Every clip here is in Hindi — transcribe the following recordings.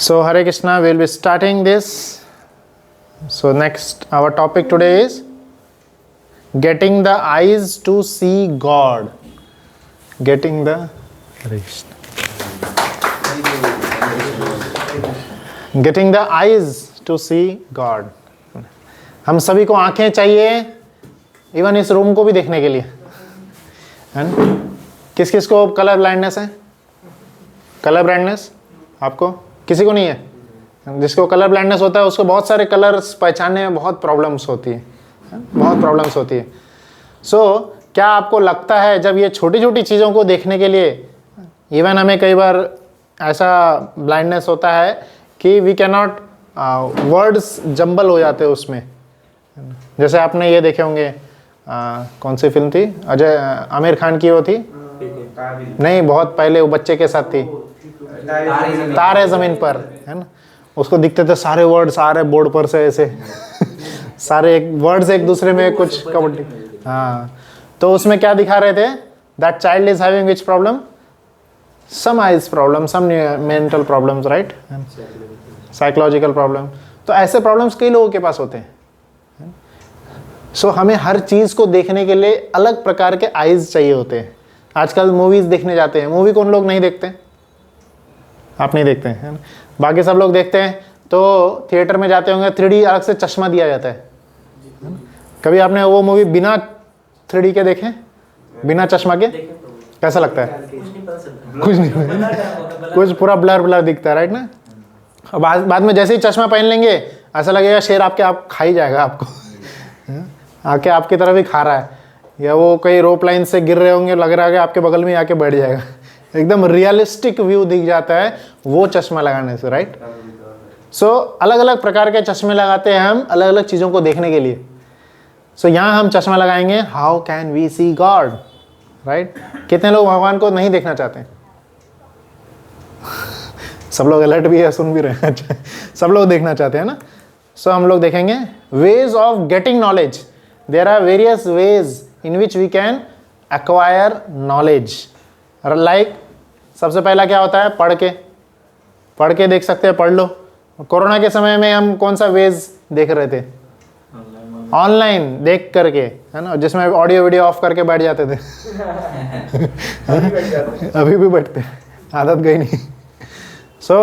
So Hare Krishna, we'll be starting this. So next, our topic today is getting the eyes to see God. Getting the Hare Krishna. Getting the eyes to see God. हम सभी को आंखें चाहिए, इवन इस रूम को भी देखने के लिए, है ना? किस किस को कलर ब्लाइंडनेस है? कलर ब्लाइंडनेस आपको? किसी को नहीं है? जिसको कलर ब्लाइंडनेस होता है उसको बहुत सारे कलर्स पहचानने में बहुत प्रॉब्लम्स होती है, बहुत प्रॉब्लम्स होती है. सो क्या आपको लगता है जब ये छोटी छोटी चीज़ों को देखने के लिए, इवन हमें कई बार ऐसा ब्लाइंडनेस होता है कि we can not, words jumble हो जाते हैं उसमें. जैसे आपने ये देखे होंगे, कौन सी फिल्म थी, आमिर खान की वो थी, नहीं बहुत पहले, वो बच्चे के साथ थी, तारे ज़मीन पर, है ना? उसको दिखते थे सारे वर्ड्स आ रहे बोर्ड पर से ऐसे सारे वर्ड्स एक दूसरे में कुछ कबड्डी. हाँ, तो उसमें क्या दिखा रहे थे? That child is having which problem? Some eyes problem, some mental problems, right? Psychological problem. तो ऐसे प्रॉब्लम्स कई लोगों के पास होते हैं. सो हमें हर चीज़ को देखने के लिए अलग प्रकार के आइज चाहिए होते हैं. आजकल मूवीज़ देखने जाते हैं, मूवी कौन लोग नहीं देखते? आप नहीं देखते हैं, बाकी सब लोग देखते हैं. तो थिएटर में जाते होंगे, 3D अलग से चश्मा दिया जाता है. कभी आपने वो मूवी बिना 3D के देखे, बिना चश्मा के? कैसा लगता है? कुछ नहीं, कुछ पूरा ब्लर ब्लर दिखता है, राइट ना? बाद में जैसे ही चश्मा पहन लेंगे ऐसा लगेगा शेर आप खा ही जाएगा आपको, आके आपकी तरफ ही खा रहा है. या वो कई रोप लाइन से गिर रहे होंगे, लग रहा है कि आपके बगल में आके बैठ जाएगा. एकदम रियलिस्टिक व्यू दिख जाता है वो चश्मा लगाने से, राइट? सो अलग अलग प्रकार के चश्मे लगाते हैं हम अलग अलग चीज़ों को देखने के लिए. सो यहाँ हम चश्मा लगाएंगे, how can we see God, right? कितने लोग भगवान को नहीं देखना चाहते हैं? सब लोग अलर्ट भी है, सुन भी रहे हैं. अच्छा, सब लोग देखना चाहते हैं ना? सो हम लोग देखेंगे ways of getting knowledge. There are various ways in which we can acquire knowledge. Like सबसे पहला क्या होता है? पढ़ के देख सकते हैं, पढ़ लो. कोरोना के समय में हम कौन सा वेज देख रहे थे? ऑनलाइन देख करके, है ना? जिसमें ऑडियो वीडियो ऑफ करके बैठ जाते थे. अभी भी बैठते, आदत गई नहीं. सो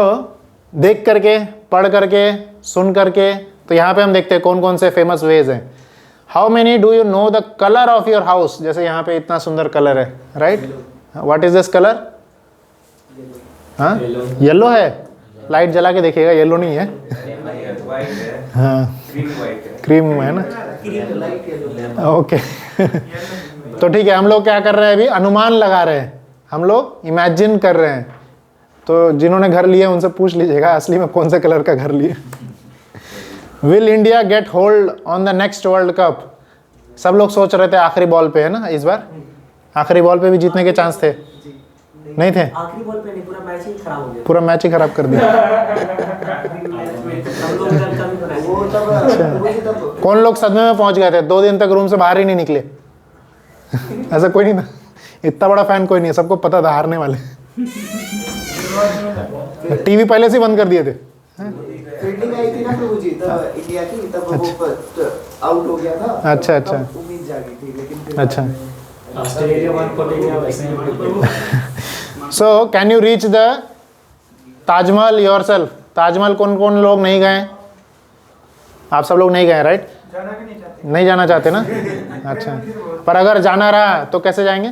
देख करके, पढ़ करके, सुन करके. तो यहाँ पे हम देखते हैं कौन कौन से फेमस वेज हैं. How many do you know the colour of your house? जैसे यहाँ पे इतना सुंदर कलर है, right? What is this colour? हाँ, येलो है. लाइट जला के देखिएगा, येलो नहीं है. हाँ, क्रीम है ना? ओके. तो ठीक है, हम लोग क्या कर रहे हैं अभी? अनुमान लगा रहे हैं, हम लोग इमेजिन कर रहे हैं. तो जिन्होंने घर लिए उनसे पूछ लीजिएगा असली में कौन से कलर का घर लिए. Will India get hold on the next world cup? सब लोग सोच रहे थे आखिरी बॉल पे, है ना? इस बार आखिरी बॉल पे भी जीतने के चांस थे, नहीं थे? आखिरी बॉल पे नहीं, पूरा मैच ही खराब हो गया. पूरा मैच ही खराब कर दिया. अच्छा, कौन लोग सदमे में पहुंच गए थे, 2 दिन तक रूम से बाहर ही नहीं निकले? ऐसा कोई नहीं था? इतना बड़ा फैन कोई नहीं है, सबको पता था हारने वाले. टीवी पहले से बंद कर दिए थे. फील्डिंग आई थी ना प्रभुजी, तब इंडिया की, तब वो आउट हो गया था. अच्छा अच्छा, उम्मीद जागी थी, लेकिन अच्छा. ऑस्ट्रेलिया 140 गया वैसे ही. So can you reach the Taj Mahal yourself? Taj Mahal कौन कौन लोग नहीं गए? आप सब लोग नहीं गए, राइट? नहीं जाना चाहते ना? अच्छा, पर अगर जाना रहा तो कैसे जाएंगे?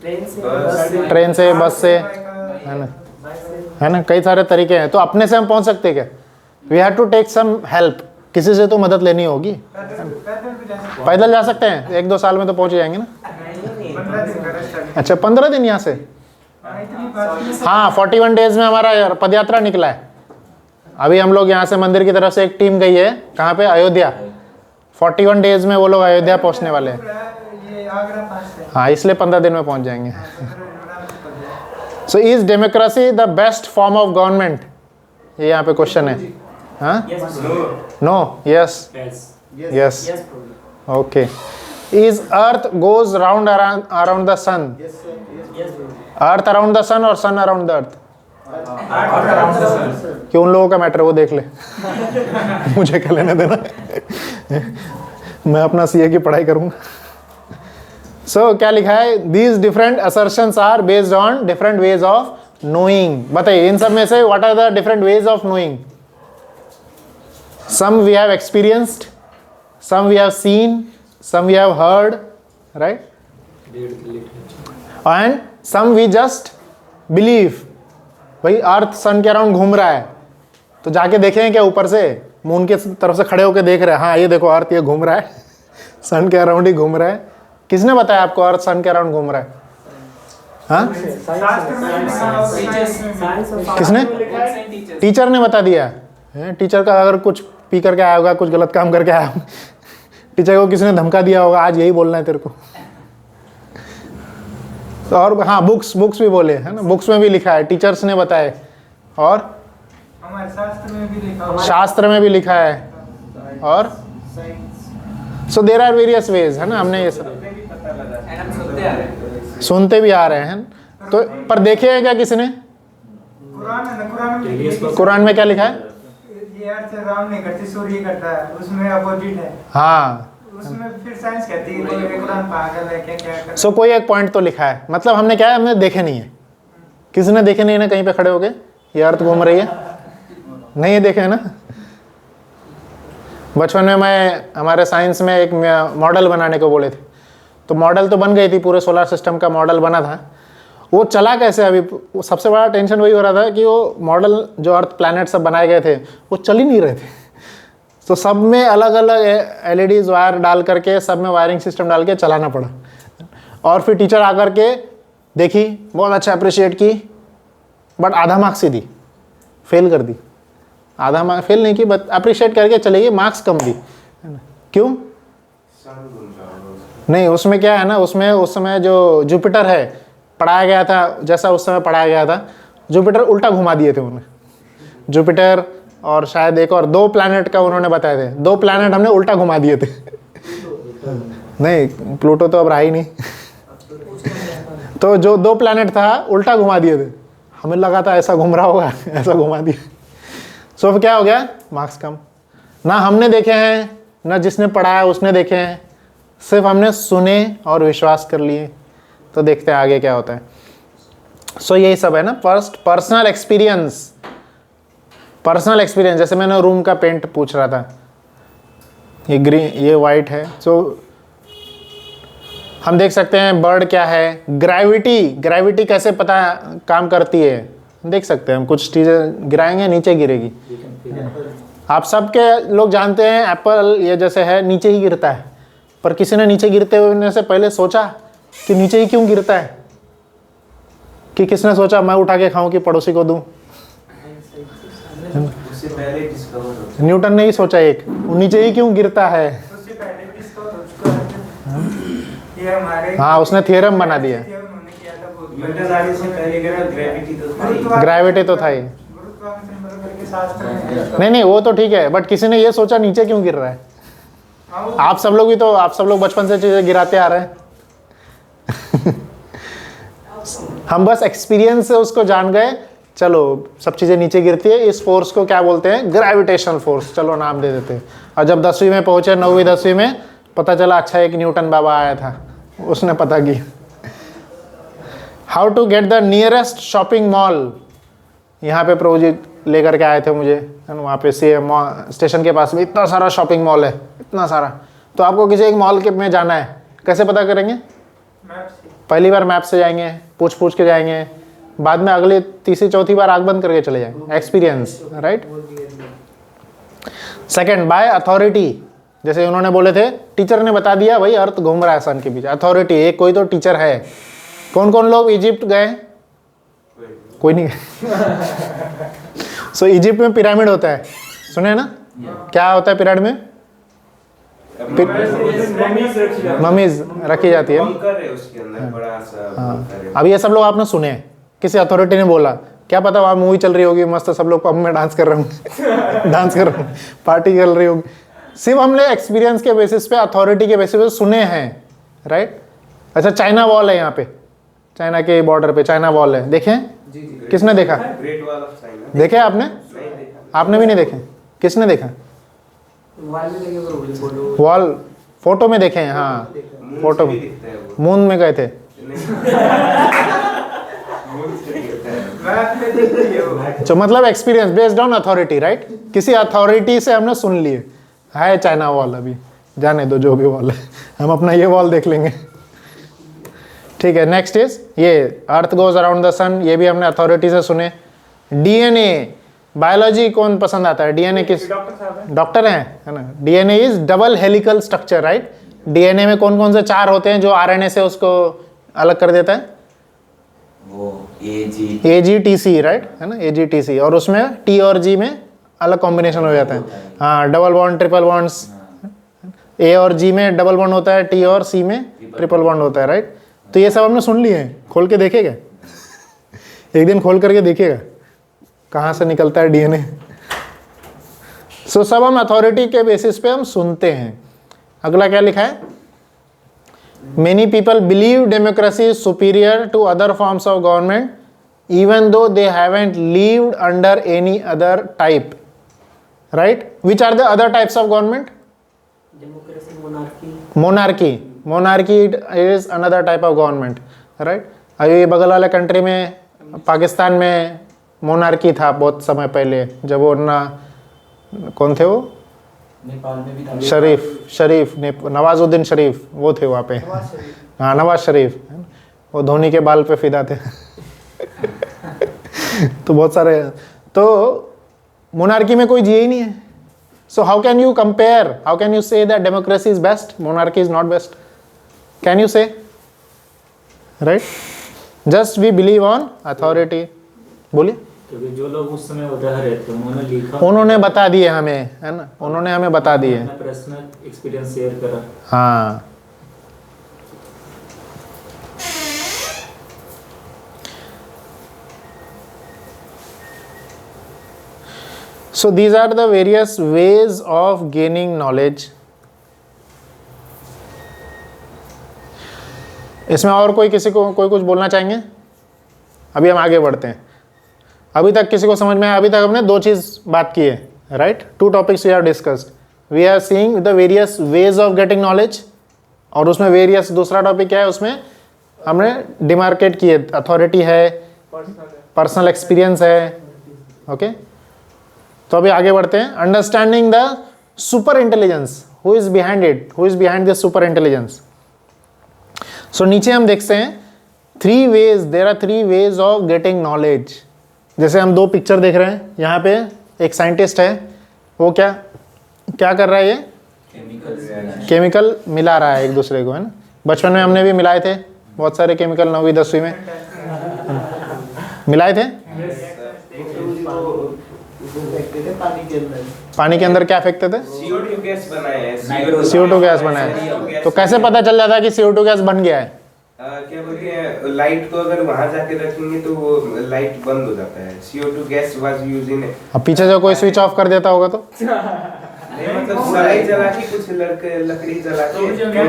ट्रेन से, बस से, है ना? है ना? कई सारे तरीके हैं. तो अपने से हम पहुंच सकते हैं क्या? We have to take some help. किसी से तो मदद लेनी होगी. पैदल जा सकते हैं, 1-2 साल में तो पहुंच जाएंगे ना? अच्छा, 15 दिन यहाँ से? हाँ, 41 डेज में हमारा पद यात्रा निकला है. अभी हम लोग यहाँ से मंदिर की तरफ से एक टीम गई है, कहाँ पे? अयोध्या. 41 डेज में वो लोग अयोध्या पहुँचने वाले हैं. हाँ, इसलिए 15 दिन में पहुँच जाएंगे. So is democracy the best form of government? ये यहाँ पे क्वेश्चन है. हाँ, no, yes, yes. Okay. Is earth goes round around the sun? Earth around the sun और सन अराउंड द अर्थ? कि उन लोगों का मैटर वो देख ले मुझे क्या लेने देना मैं अपना सीए की पढ़ाई करूंगा। सो क्या लिखा है, these different assertions are based on different ways of knowing. बताइए इन सब में से what are the different ways of knowing? Some we have experienced, some we have seen, some we have heard, right, and some we just believe. भाई अर्थ सन के अराउंड घूम रहा है तो जाके देखें क्या ऊपर से, मून के तरफ से खड़े होकर देख रहे हैं, हाँ ये देखो अर्थ ये घूम रहा है सन के अराउंड ही घूम रहा है। किसने बताया आपको अर्थ सन के अराउंड घूम रहा है? हाँ किसने? टीचर ने बता दिया है। टीचर का अगर कुछ पी करके आया होगा, कुछ गलत काम करके आया, टीचर को किसी ने धमका दिया होगा आज यही बोलना है तेरे को। तो और हाँ बुक्स भी बोले है ना, बुक्स में भी लिखा है, टीचर्स ने बताए, और हमारे शास्त्र में भी लिखा है, और so there are various ways है ना। हमने ये सब सुनते भी आ रहे हैं तो, पर देखे हैं क्या किसी ने? कुरान में क्या लिखा है? ये अर्थ राम नहीं करती, सूर्य करता है, उसमें अपोजिट है। हाँ उसमें फिर साइंस कहती है कोई कुरान पागल है क्या क्या कर। सो कोई एक पॉइंट तो लिखा है, मतलब हमने क्या है, हमने देखे नहीं है। किसी ने देखे नहीं है ना कहीं पे खड़े होके ये अर्थ घूम रही है? नहीं देखे है ना। बचपन में मैं हमारे साइंस में एक मॉडल बनाने को बोले थे, तो मॉडल तो बन गई थी, पूरे सोलर सिस्टम का मॉडल बना था। वो चला कैसे? अभी सबसे बड़ा टेंशन वही हो रहा था कि वो मॉडल जो अर्थ प्लैनेट सब बनाए गए थे वो चल ही नहीं रहे थे। तो सब में अलग अलग एलईडीज वायर डाल करके, सब में वायरिंग सिस्टम डाल के चलाना पड़ा। और फिर टीचर आकर के देखी, बहुत अच्छा अप्रिशिएट की, बट आधा मार्क्स ही दी, फेल कर दी। आधा मार्क्स फेल नहीं की, बट अप्रिशिएट करके चली गई, मार्क्स कम दी। क्यों? नहीं, उसमें क्या है ना, उसमें उस समय जो जुपिटर है पढ़ाया गया था, जैसा उस समय पढ़ाया गया था, जुपिटर उल्टा घुमा दिए थे उन्होंने। जुपिटर और शायद एक और 2 प्लैनेट का उन्होंने बताए थे, 2 प्लैनेट हमने उल्टा घुमा दिए थे। नहीं, प्लूटो तो अब रहा ही नहीं। तो जो 2 प्लैनेट था उल्टा घुमा दिए थे, हमें लगा था ऐसा घूम रहा होगा, ऐसा घुमा दिया। सो क्या हो गया? मार्क्स कम। ना हमने देखे हैं, ना जिसने पढ़ाया उसने देखे हैं, सिर्फ हमने सुने और विश्वास कर लिए। तो देखते हैं आगे क्या होता है। सो यही सब है ना, first personal experience. Personal experience, जैसे मैंने रूम का पेंट पूछ रहा था, ये ग्रीन, ये वाइट है। सो हम देख सकते हैं बर्ड क्या है, ग्रेविटी कैसे पता काम करती है देख सकते हैं हम। कुछ चीज़ें गिराएंगे नीचे गिरेगी। आप सबके लोग जानते हैं एप्पल ये जैसे है नीचे ही गिरता है, पर किसी ने नीचे गिरते हुए से पहले सोचा कि नीचे ही क्यों गिरता है? कि किसने सोचा मैं उठा के खाऊं कि पड़ोसी को दूं? उससे पहले डिस्कवर होता न्यूटन ने ही सोचा एक, वो नीचे ही क्यों गिरता है। उससे पहले भी इसको ये हमारे हाँ, उसने थियरम बना दिया। उन्होंने किया था बहुत न्यूटन आने से पहले ग्रेविटी तो था। ग्रेविटी तो था ही। गुरुत्वाकर्षण बल करके शास्त्र में नहीं वो तो ठीक है, बट किसी ने ये सोचा नीचे क्यों गिर रहा है। आप सब लोग भी तो, आप सब लोग बचपन से चीजें गिराते आ रहे हैं। हम बस एक्सपीरियंस से उसको जान गए, चलो सब चीजें नीचे गिरती है, इस फोर्स को क्या बोलते हैं? ग्रेविटेशनल फोर्स, चलो नाम दे देते हैं। और जब 10वीं में पहुंचे, 9वीं 10वीं में पता चला अच्छा एक न्यूटन बाबा आया था, उसने पता किया। How to get the nearest shopping mall, यहाँ पे प्रभु जी लेकर के आए थे मुझे, वहाँ पे स्टेशन के पास में इतना सारा शॉपिंग मॉल है, इतना सारा। तो आपको किसी एक मॉल के में जाना है, कैसे पता करेंगे? पहली बार मैप से जाएंगे, पूछ के जाएंगे, बाद में अगले तीसरी चौथी बार आंख बंद करके चले जाएंगे। Experience, right. Second, by authority. जैसे उन्होंने बोले थे, टीचर ने बता दिया भाई अर्थ घूम रहा है सन के पीछे। अथॉरिटी, एक कोई तो टीचर है। कौन कौन लोग इजिप्ट गए? कोई नहीं गए। सो इजिप्ट में पिरामिड होता है, सुने ना? क्या होता है पिरामिड में? ममीज रखी जाती है। उसके अंदर बड़ा सा। अब ये सब लोग आपने सुने, किसी अथॉरिटी ने बोला, क्या पता वहाँ मूवी चल रही होगी मस्त, सब लोग पब में डांस कर रहे होंगे, डांस कर रहे होंगे, पार्टी चल रही होगी। सिर्फ हमने एक्सपीरियंस के बेसिस पे, अथॉरिटी के बेसिस पे सुने हैं, राइट। अच्छा, चाइना वॉल है यहाँ पे, चाइना के बॉर्डर पे चाइना वॉल है, देखें? किसने देखा? Great wall of China. देखे आपने? आपने भी नहीं देखे? किसने देखा? मोबाइल में देखे पर फोटो वॉल फोटो में देखे हैं? हाँ फोटो में। मून में गए थे? तो मतलब experience based on authority, right? किसी अथॉरिटी से हमने सुन लिए है चाइना वॉल, अभी जाने दो जो भी वॉल है, हम अपना ये वॉल देख लेंगे। ठीक है, नेक्स्ट इज ये अर्थ गोज अराउंड द सन, ये भी हमने अथॉरिटी से सुने। डीएनए, बायोलॉजी कौन पसंद आता है? डीएनए किस डॉक्टर हैं, है ना? DNA is double helical structure, right? DNA में कौन कौन से चार होते हैं जो आरएनए से उसको अलग कर देता है? वो AG AGTC, राइट, है ना? AGTC, और उसमें T और G में अलग कॉम्बिनेशन हो जाता है। हाँ, double bond, triple bonds. A और G में डबल बॉन्ड होता है, T और C में ट्रिपल बॉन्ड होता है, राइट? तो ये सब हमने सुन लिए हैं। खोल के देखेगा एक दिन, खोल करके देखिएगा कहाँ से निकलता है डीएनए। सो सब हम अथॉरिटी के बेसिस पे हम सुनते हैं। अगला क्या लिखा है? Many people believe democracy is superior to other forms of government even though they haven't lived under any other type, right? Which are the other types of government? Democracy, monarchy. monarchy is another type of government, right? अभी ये बगल वाले कंट्री में, पाकिस्तान में मोनार्की था बहुत समय पहले, जब वो ना कौन थे वो, नेपाल में भी था। शरीफ नवाजुद्दीन शरीफ, वो थे वहाँ पे। हाँ, नवाज शरीफ, वो धोनी के बाल पे फिदा थे। तो बहुत सारे, तो मोनार्की में कोई जिए ही नहीं है। So how can you compare, how can you say that democracy is best, monarchy is not best? Can you say, right? Just we believe on authority. बोलिए। क्योंकि जो लोग उस समय उधर रहते उन्होंने लिखा, उन्होंने बता दिए हमें, है ना? उन्होंने हमें बता दिए। अपना पर्सनल एक्सपीरियंस शेयर करा। हाँ, so these are the various ways of gaining knowledge. इसमें और कोई किसी को कोई कुछ बोलना चाहेंगे? अभी हम आगे बढ़ते हैं। अभी तक किसी को समझ में आया? अभी तक हमने दो चीज़ बात की है, right? Two topics we have discussed. We are seeing the various ways of getting knowledge, और उसमें वेरियस दूसरा टॉपिक क्या है, उसमें हमने डिमार्केट किए, अथॉरिटी है, पर्सनल एक्सपीरियंस है। ओके, तो अभी आगे बढ़ते हैं। Understanding the super intelligence, who is behind it, who is behind the super intelligence. So नीचे हम देखते हैं three ways, there are three ways of getting knowledge. जैसे हम दो पिक्चर देख रहे हैं, यहाँ पे एक साइंटिस्ट है, वो क्या क्या कर रहा है? ये केमिकल मिला रहा है एक दूसरे को, है ना? बचपन में हमने भी मिलाए थे बहुत सारे केमिकल, 9वीं 10वीं में मिलाए थे। पानी के अंदर क्या फेंकते थे? CO2 गैस बनाए। CO2 गैस बनाए। तो कैसे पता चल जाता है कि CO2 गैस बन गया है? क्या बोलते हैं, लाइट को अगर वहां जाके रखेंगे तो वो लाइट बंद हो जाता है। CO2 gas was used in, अब पीछे से कोई स्विच ऑफ कर देता होगा तो मतलब सलाई जला के कुछ लकड़ी जला के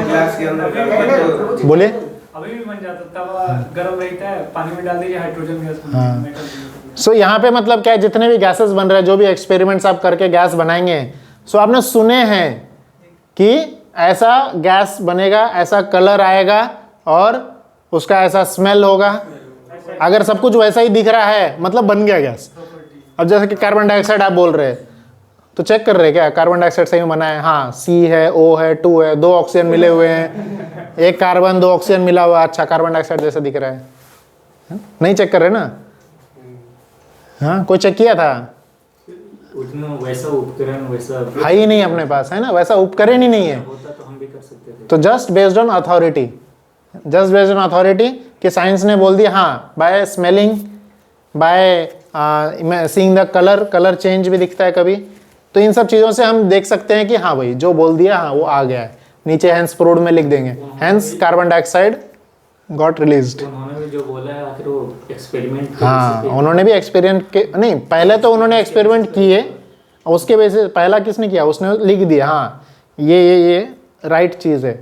ग्लास के अंदर डाल के, बोले अभी भी बन जाता, तवा गर्म रहता है, पानी में डाल दीजिए, हाइड्रोजन गैस बन हाँ। मेटल बन सो यहाँ पे मतलब क्या है, जितने भी गैसेस बन रहे हैं, जो भी एक्सपेरिमेंट्स आप करके गैस बनाएंगे, सो आपने सुने हैं कि ऐसा गैस बनेगा, ऐसा कलर आएगा और उसका ऐसा स्मेल होगा। अगर सब कुछ वैसा ही दिख रहा है मतलब बन गया गैस। अब जैसे कि कार्बन डाइऑक्साइड आप बोल रहे हैं, तो चेक कर रहे हैं क्या कार्बन डाइऑक्साइड सही में बना है? हाँ, C है, O है, 2 है, 2 ऑक्सीजन मिले हुए हैं, एक कार्बन 2 ऑक्सीजन मिला हुआ, अच्छा कार्बन डाइऑक्साइड जैसा दिख रहा है। नहीं चेक कर रहे ना? हाँ, कोई चेक किया था? उतना वैसा उपकरण वैसा है ही नहीं अपने पास, है ना? वैसा उपकरण ही नहीं है। होता तो हम भी कर सकते थे। तो just based on authority, just based on authority कि साइंस ने बोल दिया, हाँ, by smelling, by seeing the colour change भी दिखता है कभी। तो इन सब चीज़ों से हम देख सकते हैं कि हाँ भाई जो बोल दिया, हाँ वो आ गया है। नीचे हैंस प्रूव्ड में लिख देंगे, hence carbon dioxide got released. उन्होंने भी जो बोला है आखिर वो एक्सपेरिमेंट, हाँ, उन्होंने भी एक्सपेरिमेंट के नहीं, पहले तो उन्होंने एक्सपेरिमेंट किए, उसके बेसिस पहला किसने किया? उसने लिख दिया, हाँ ये राइट चीज़ है।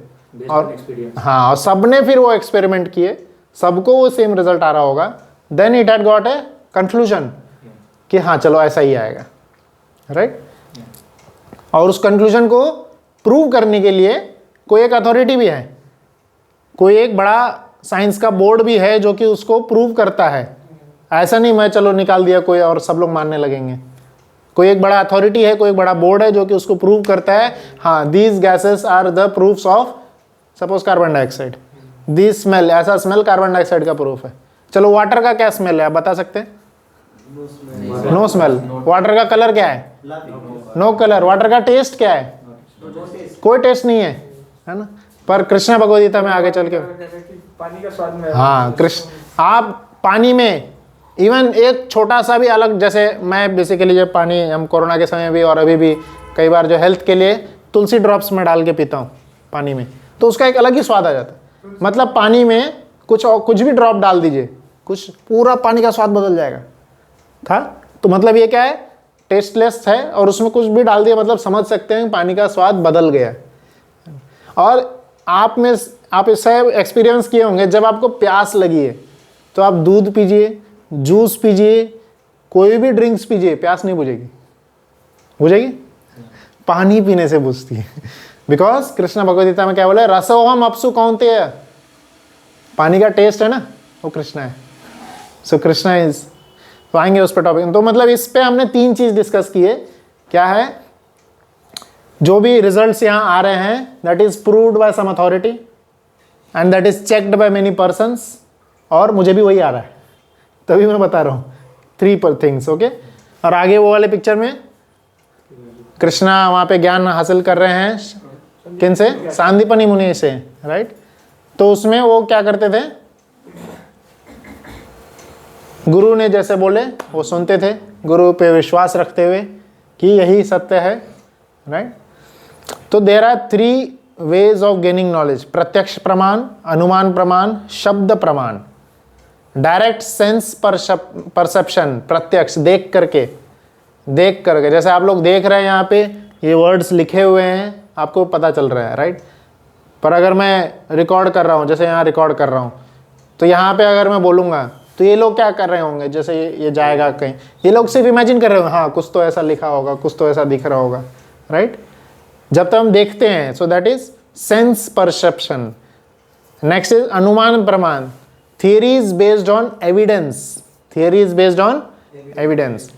और हाँ, और सबने फिर वो एक्सपेरिमेंट किए, सबको वो सेम रिजल्ट आ रहा होगा, then it had got a conclusion. कि हाँ चलो ऐसा ही आएगा, राइट। और उस कंक्लूजन को प्रूव करने के लिए कोई एक अथॉरिटी भी है, कोई एक बड़ा साइंस का बोर्ड भी है जो कि उसको प्रूव करता है। ऐसा नहीं मैं चलो निकाल दिया कोई और सब लोग मानने लगेंगे। कोई एक बड़ा अथॉरिटी है, कोई एक बड़ा बोर्ड है जो कि उसको प्रूव करता है, हाँ these gases are the proofs of suppose carbon dioxide, this smell, ऐसा स्मेल कार्बन डाइऑक्साइड का प्रूफ है। चलो वाटर का क्या स्मेल है आप बता सकते हैं? No smell. वाटर का कलर क्या है? No colour. वाटर का टेस्ट क्या है? कोई टेस्ट नहीं है ना। पर कृष्ण भगवद गीता में आगे चल के पानी का स्वाद में, हाँ कृष्ण, आप पानी में इवन एक छोटा सा भी अलग, जैसे मैं बेसिकली जब पानी हम कोरोना के समय भी और अभी भी कई बार जो हेल्थ के लिए तुलसी ड्रॉप्स में डाल के पीता हूँ पानी में, तो उसका एक अलग ही स्वाद आ जाता है। मतलब पानी में कुछ भी ड्रॉप डाल दीजिए, कुछ पूरा पानी का स्वाद बदल जाएगा था। तो मतलब ये क्या है? टेस्टलेस है और उसमें कुछ भी डाल दिया, मतलब समझ सकते हैं पानी का स्वाद बदल गया। और आप इससे एक्सपीरियंस किए होंगे, जब आपको प्यास लगी है तो आप दूध पीजिए, जूस पीजिए, कोई भी ड्रिंक्स पीजिए, प्यास नहीं बुझेगी। बुझेगी? पानी पीने से बुझती है। बिकॉज कृष्ण भगवद गीता में क्या बोले? रसोहम अपसु कौन्तेय, पानी का टेस्ट है ना वो कृष्ण है। सो कृष्ण इज, तो आएंगे उस पर टॉपिक। तो मतलब इस पे हमने 3 चीज डिस्कस किए। क्या है? जो भी रिजल्ट्स यहाँ आ रहे हैं that is proved by some authority and that is checked by many persons, और मुझे भी वही आ रहा है, तभी मैं बता रहा हूँ 3 थिंग्स। ओके। और आगे वो वाले पिक्चर में कृष्णा वहाँ पे ज्ञान हासिल कर रहे हैं, किन से? सांदीपनि मुनि से, राइट। तो उसमें वो क्या करते थे? गुरु ने जैसे बोले वो सुनते थे, गुरु पे विश्वास रखते हुए कि यही सत्य है, राइट। तो there are 3 ways of gaining knowledge: प्रत्यक्ष प्रमाण, अनुमान प्रमाण, शब्द प्रमाण। डायरेक्ट सेंस परसेप्शन, प्रत्यक्ष देख करके, जैसे आप लोग देख रहे हैं यहाँ पे ये वर्ड्स लिखे हुए हैं, आपको पता चल रहा है, राइट। पर अगर मैं रिकॉर्ड कर रहा हूँ, जैसे यहाँ रिकॉर्ड कर रहा हूँ, तो यहाँ पे अगर मैं बोलूँगा तो ये लोग क्या कर रहे होंगे? जैसे ये जाएगा कहीं, ये लोग सिर्फ इमेजिन कर रहे होंगे, हाँ कुछ तो ऐसा लिखा होगा, कुछ तो ऐसा दिख रहा होगा, राइट। जब तक हम देखते हैं, so that is sense perception. Next is anuman praman, theory is based on evidence,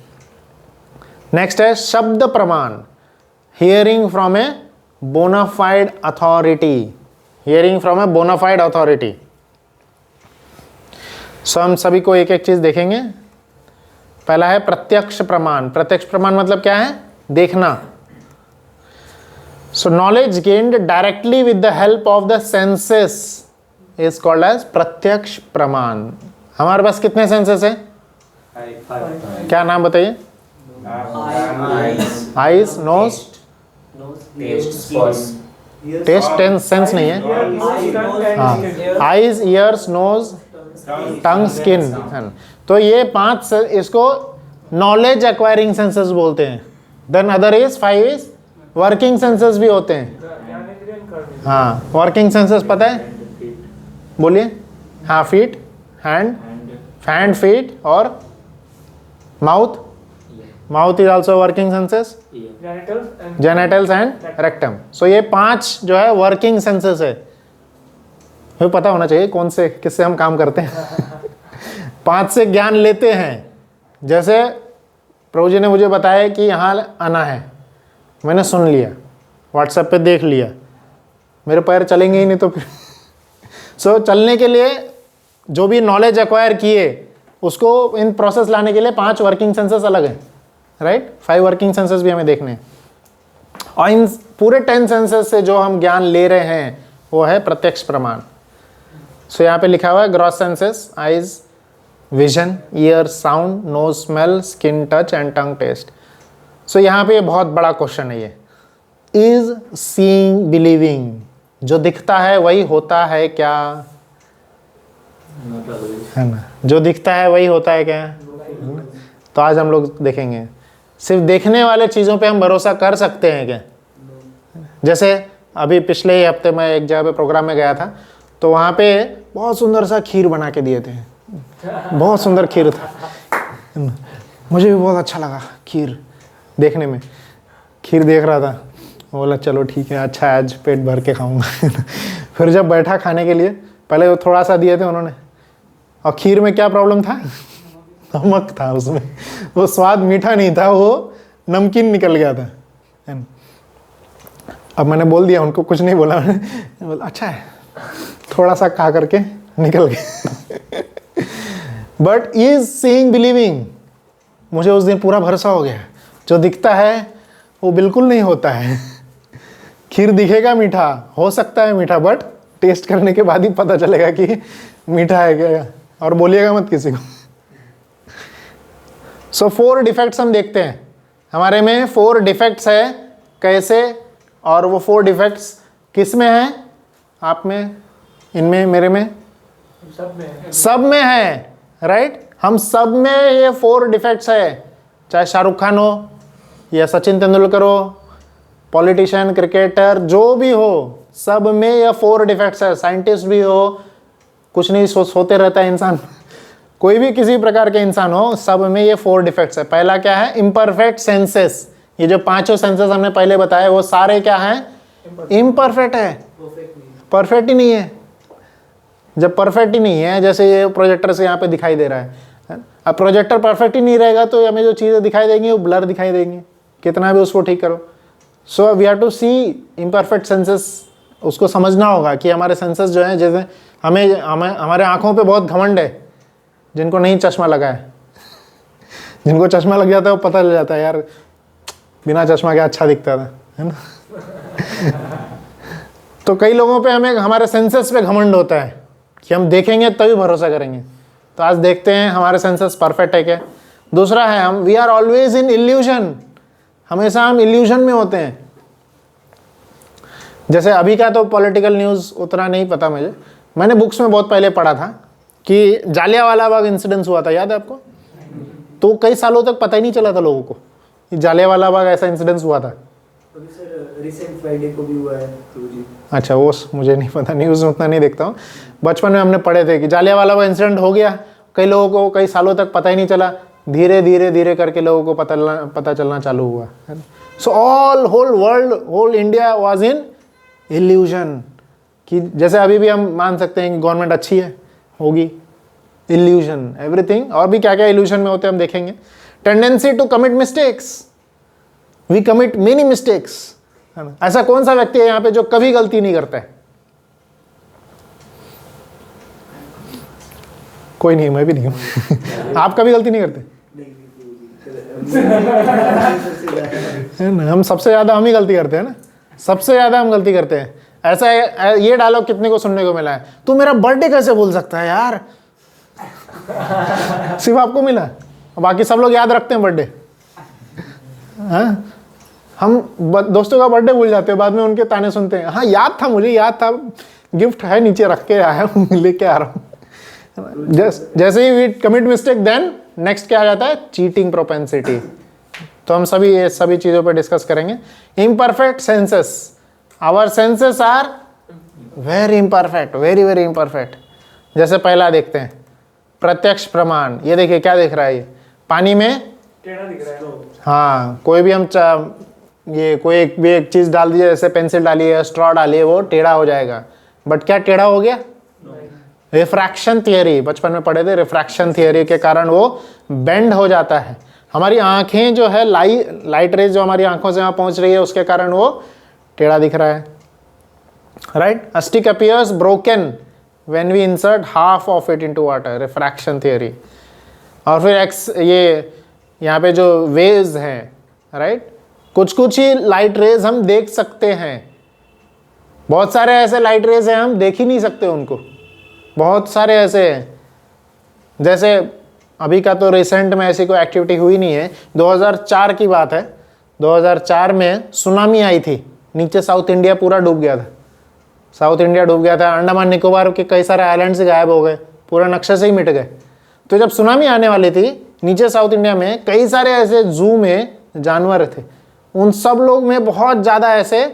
next है shabd praman, hearing from a bona fide authority, so हम सभी को एक एक चीज देखेंगे। पहला है प्रत्यक्ष प्रमाण। प्रत्यक्ष प्रमाण मतलब क्या है? देखना। So knowledge gained directly with the help of the senses is called as प्रत्यक्ष प्रमाण। हमारे पास कितने सेंसेस है? क्या नाम बताइए? आईज, नोज, टेस्ट सेंस नहीं है। हाँ, eyes, ears, nose, tongue, skin. तो ये 5 इसको नॉलेज एक्वायरिंग सेंसेस बोलते हैं। Then other is 5 is working senses भी होते हैं। हाँ, वर्किंग सेंसेस पता है? बोलिए। हाँ, फीट, हैंड, फीट और mouth is also working senses, genitals and rectum. So ये 5 जो है वर्किंग सेंसेस है। हमें पता होना चाहिए कौन से किससे हम काम करते हैं। 5 से ज्ञान लेते हैं। जैसे प्रभु जी ने मुझे बताया कि यहाँ आना है, मैंने सुन लिया, व्हाट्सएप पे देख लिया, मेरे पैर चलेंगे ही नहीं तो फिर सो चलने के लिए जो भी नॉलेज एक्वायर किए उसको इन प्रोसेस लाने के लिए 5 वर्किंग सेंसेस अलग हैं, राइट। 5 वर्किंग सेंसेस भी हमें देखने हैं। और इन पूरे 10 सेंसेस से जो हम ज्ञान ले रहे हैं वो है प्रत्यक्ष प्रमाण। सो यहाँ पे लिखा हुआ है gross senses: eyes, vision, ear, sound, nose, smell, skin touch and tongue taste. So यहाँ पे बहुत बड़ा क्वेश्चन है ये, इज सीइंग बिलीविंग? जो दिखता है वही होता है क्या? है ना, जो दिखता है वही होता है क्या? तो आज हम लोग देखेंगे सिर्फ देखने वाले चीज़ों पे हम भरोसा कर सकते हैं क्या? जैसे अभी पिछले ही हफ्ते मैं एक जगह पे प्रोग्राम में गया था, तो वहाँ पे बहुत सुंदर सा खीर बना के दिए थे, बहुत सुंदर खीर था। मुझे भी बहुत अच्छा लगा खीर देखने में, खीर देख रहा था, बोला चलो ठीक है, अच्छा आज पेट भर के खाऊंगा। फिर जब बैठा खाने के लिए, पहले वो थोड़ा सा दिए थे उन्होंने, और खीर में क्या प्रॉब्लम था, नमक था उसमें, वो स्वाद मीठा नहीं था, वो नमकीन निकल गया था। अब मैंने बोल दिया उनको, कुछ नहीं बोला मैंने, बोला अच्छा है, थोड़ा सा खा करके निकल गया। बट इज सीइंग बिलीविंग, मुझे उस दिन पूरा भरोसा हो गया, जो दिखता है वो बिल्कुल नहीं होता है। खीर दिखेगा मीठा, हो सकता है मीठा, बट टेस्ट करने के बाद ही पता चलेगा कि मीठा है क्या, और बोलिएगा मत किसी को। सो 4 डिफेक्ट्स हम देखते हैं, हमारे में 4 डिफेक्ट्स है, कैसे, और वो 4 डिफेक्ट्स किस में है, आप में, इनमें, मेरे में, सब में है, राइट। हम सब में ये 4 डिफेक्ट्स है, चाहे शाहरुख खान हो या सचिन तेंदुलकर हो, पॉलिटिशियन, क्रिकेटर, जो भी हो, सब में ये 4 डिफेक्ट्स है। साइंटिस्ट भी हो, कुछ नहीं सोते रहता है इंसान, कोई भी किसी प्रकार के इंसान हो, सब में ये 4 डिफेक्ट्स है। पहला क्या है, इम्परफेक्ट सेंसेस। ये जो 5 सेंसेस हमने पहले बताए, वो सारे क्या हैं, इम्परफेक्ट है, परफेक्ट ही नहीं है। जब परफेक्ट ही नहीं है, जैसे ये प्रोजेक्टर से यहाँ पे दिखाई दे रहा है, अब प्रोजेक्टर परफेक्ट ही नहीं रहेगा तो हमें जो चीज़ें दिखाई देंगी वो ब्लर दिखाई देंगी, कितना भी उसको ठीक करो। So we have to see imperfect senses, उसको समझना होगा कि हमारे सेंसेस जो हैं, जैसे हमें हमारे आँखों पे बहुत घमंड है, जिनको नहीं चश्मा लगा है, जिनको चश्मा लग जाता है वो पता चल जाता है, यार बिना चश्मा के अच्छा दिखता था, है ना। तो कई लोगों पे हमें हमारे सेंसेस पे घमंड होता है कि हम देखेंगे तभी भरोसा करेंगे। तो आज देखते हैं हमारे सेंसेस परफेक्ट है क्या। दूसरा है, हम we are always in illusion, हमेशा हम इल्यूजन में होते हैं। जैसे अभी का तो पॉलिटिकल न्यूज़ उतना नहीं पता मुझे, मैंने बुक्स में बहुत पहले पढ़ा था कि जालियांवाला बाग इंसिडेंस हुआ था, याद है आपको। तो कई सालों तक पता ही नहीं चला था लोगों को कि जालियांवाला बाग ऐसा इंसिडेंस हुआ था। अभी सर रिसेंट फ्राइडे को भी हुआ है गुरुजी। अच्छा, वो मुझे नहीं पता, न्यूज़ उतना नहीं देखता हूँ। बचपन में हमने पढ़े थे कि जालियांवाला बाग इंसिडेंट हो गया, कई लोगों को कई सालों तक पता ही नहीं चला, धीरे धीरे धीरे करके लोगों को पता चलना चालू हुआ। So all whole world, whole India was in illusion, कि जैसे अभी भी हम मान सकते हैं कि गवर्नमेंट अच्छी है, होगी, इल्यूजन एवरीथिंग। और भी क्या क्या इल्यूजन में होते हैं हम देखेंगे। Tendency to commit mistakes, we commit many mistakes. ऐसा कौन सा व्यक्ति है यहाँ पे जो कभी गलती नहीं करता है? कोई नहीं, मैं भी नहीं हूँ। आप कभी गलती नहीं करते? है ना, हम सबसे ज़्यादा हम ही गलती करते हैं ना, सबसे ज़्यादा हम गलती करते हैं। ऐसा है, ये डायलॉग कितने को सुनने को मिला है, तू मेरा बर्थडे कैसे भूल सकता है यार। सिर्फ आपको मिला, बाकी सब लोग याद रखते हैं बर्थडे। हाँ, हम दोस्तों का बर्थडे भूल जाते हैं, बाद में उनके ताने सुनते हैं, हाँ याद था, मुझे याद था, गिफ्ट है नीचे रख के आया हूँ, लेके आ रहा हूँ। जैसे ही we commit mistake, then next क्या आ जाता है, चीटिंग प्रोपेंसिटी। तो हम सभी ये सभी चीज़ों पर डिस्कस करेंगे। Imperfect senses, our senses are very imperfect, very very imperfect. जैसे पहला देखते हैं, प्रत्यक्ष प्रमाण। ये देखिए क्या दिख रहा है, ये पानी में टेढ़ा दिख रहा है। हाँ, कोई भी हम ये कोई एक चीज़ डाल दीजिए, जैसे पेंसिल डालिए, स्ट्रॉ डालिए, वो टेढ़ा हो जाएगा। बट क्या टेढ़ा हो गया? रिफ्रैक्शन थियरी, बचपन में पढ़े थे, रिफ्रैक्शन थियरी के कारण वो बेंड हो जाता है। हमारी आंखें जो है, लाइट रेज जो हमारी आंखों से वहाँ पहुँच रही है, उसके कारण वो टेढ़ा दिख रहा है, right. A stick appears broken when we insert half of it into water, refraction theory. और फिर ये यहाँ पे जो वेव्स हैं, राइट, कुछ कुछ ही लाइट रेज हम देख सकते हैं, बहुत सारे ऐसे लाइट रेज हैं हम देख ही नहीं सकते उनको, बहुत सारे ऐसे हैं। जैसे अभी का तो रिसेंट में ऐसी कोई एक्टिविटी हुई नहीं है, 2004 की बात है। 2004 में सुनामी आई थी, नीचे साउथ इंडिया पूरा डूब गया था, साउथ इंडिया डूब गया था। अंडमान निकोबार के कई सारे आइलैंड से गायब हो गए, पूरा नक्शे से ही मिट गए। तो जब सुनामी आने वाली थी नीचे साउथ इंडिया में, कई सारे ऐसे जू में जानवर थे, उन सब लोग में बहुत ज़्यादा ऐसे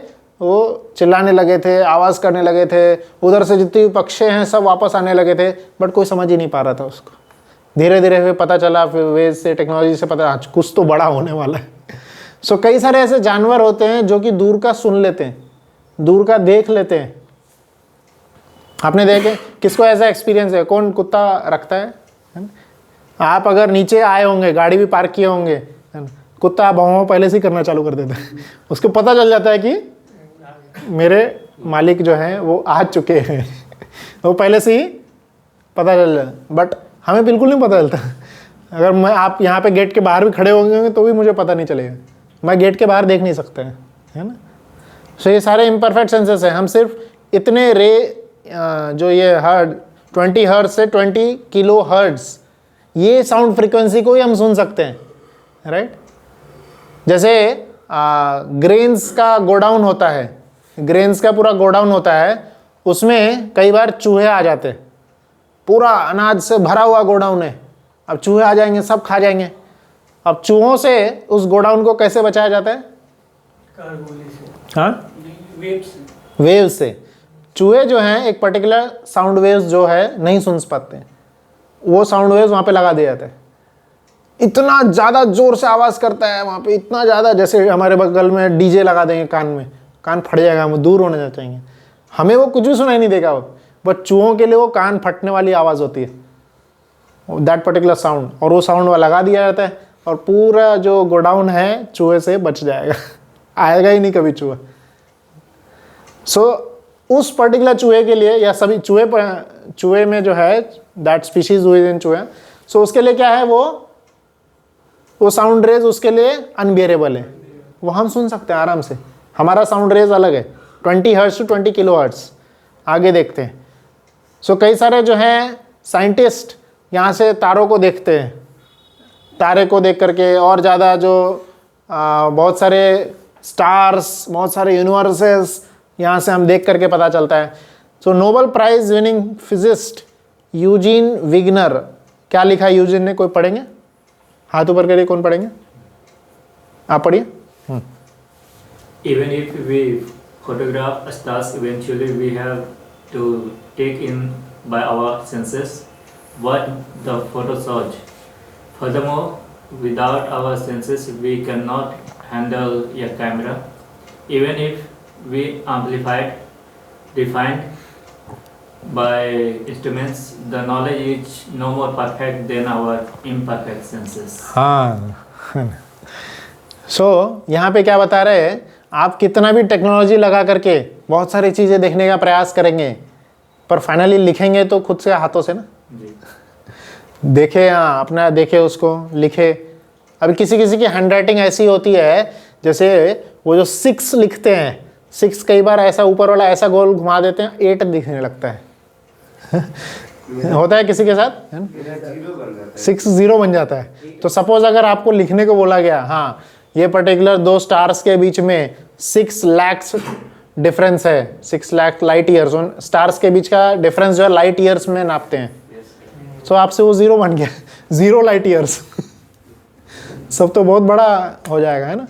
वो चिल्लाने लगे थे, आवाज़ करने लगे थे, उधर से जितने भी पक्षी हैं सब वापस आने लगे थे, बट कोई समझ ही नहीं पा रहा था उसको। धीरे धीरे फिर पता चला, फिर वेज से टेक्नोलॉजी से पता कुछ तो बड़ा होने वाला है। सो कई सारे ऐसे जानवर होते हैं जो कि दूर का सुन लेते हैं, दूर का देख लेते हैं। आपने देखे, किसको ऐसा एक्सपीरियंस है? कौन कुत्ता रखता है ना? आप अगर नीचे आए होंगे, गाड़ी भी पार्क किए होंगे, है ना? कुत्ता भाव पहले से ही करना चालू कर देता है। उसको पता चल जाता है कि मेरे मालिक जो हैं वो आ चुके हैं। वो पहले से ही पता चल जाता, बट हमें बिल्कुल नहीं पता चलता। अगर मैं आप यहाँ पे गेट के बाहर भी खड़े होंगे तो भी मुझे पता नहीं चलेगा, मैं गेट के बाहर देख नहीं सकता है ना। सो ये सारे इम्परफेक्ट सेंसेस हैं। हम सिर्फ इतने रे जो ये हर्ड 20 हर्ट्ज से 20 किलो हर्ट्ज, ये साउंड फ्रीक्वेंसी को ही हम सुन सकते हैं, राइट। जैसे ग्रेन्स का गोडाउन होता है, ग्रेन्स का पूरा गोडाउन होता है, उसमें कई बार चूहे आ जाते हैं। पूरा अनाज से भरा हुआ गोडाउन है, अब चूहे आ जाएंगे, सब खा जाएंगे। अब चूहों से उस गोडाउन को कैसे बचाया जाता है? कारगोले से, हाँ, वेव से। वेव से। चूहे जो हैं एक पर्टिकुलर साउंड वेव्स जो है नहीं सुन पाते, वो साउंड वेव्स वहाँ पे लगा दिया जाता है। इतना ज़्यादा जोर से आवाज़ करता है वहाँ पे, इतना ज़्यादा, जैसे हमारे बगल में डीजे लगा देंगे कान में, कान फट जाएगा, हम दूर होने चाहेंगे, हमें वो कुछ भी सुनाई नहीं देगा वो, बट चूहों के लिए वो कान फटने वाली आवाज़ होती है, दैट पर्टिकुलर साउंड। और वो साउंड वह लगा दिया जाता है और पूरा जो गोडाउन है चूहे से बच जाएगा। आएगा ही नहीं कभी चूहा। सो उस पर्टिकुलर चूहे के लिए, या सभी चूहे में जो है दैट स्पीशीज हुई इन चूहे, सो उसके लिए क्या है, वो साउंड रेज उसके लिए अनबियरेबल है, वो हम सुन सकते हैं आराम से। हमारा साउंड रेज अलग है, 20 हर्ट्ज टू 20 किलो हर्ट्ज। आगे देखते हैं। सो कई सारे जो हैं साइंटिस्ट यहाँ से तारों को देखते हैं, तारे को देख करके और ज़्यादा जो बहुत सारे स्टार्स, बहुत सारे यूनिवर्सेस यहाँ से हम देख करके पता चलता है। So Nobel prize winning physicist Eugene Wigner, क्या लिखा है यूजीन ने? कोई पढ़ेंगे? हाथ ऊपर करिए, कौन पढ़ेंगे? आप पढ़िए। Even if we photograph stars, eventually we have to take in by our senses what the photo shows. Furthermore, without our senses, we cannot handle a camera. Even if we amplified, refined by instruments, the knowledge is no more perfect than our imperfect senses. हाँ। सो यहाँ पे क्या बता रहे हैं, आप कितना भी टेक्नोलॉजी लगा करके बहुत सारी चीज़ें देखने का प्रयास करेंगे, पर फाइनली लिखेंगे तो खुद से हाथों से ना। जी। देखे, हाँ, अपना देखे, उसको लिखे। अभी किसी किसी की हैंडराइटिंग ऐसी होती है, जैसे वो जो 6 लिखते हैं, 6 कई बार ऐसा ऊपर वाला ऐसा गोल घुमा देते हैं, 8 दिखने लगता है। होता है किसी के साथ, है ना? 6 0 बन जाता है। तो सपोज अगर आपको लिखने को बोला गया, हाँ ये पर्टिकुलर 2 स्टार्स के बीच में 6 लाख डिफरेंस है, 6 लाख लाइट ईयर्स, उन स्टार्स के बीच का डिफरेंस जो है लाइट ईयर्स में नापते हैं। सो आपसे वो 0 बन गया, 0 लाइट ईयर्स। सब तो बहुत बड़ा हो जाएगा, है ना।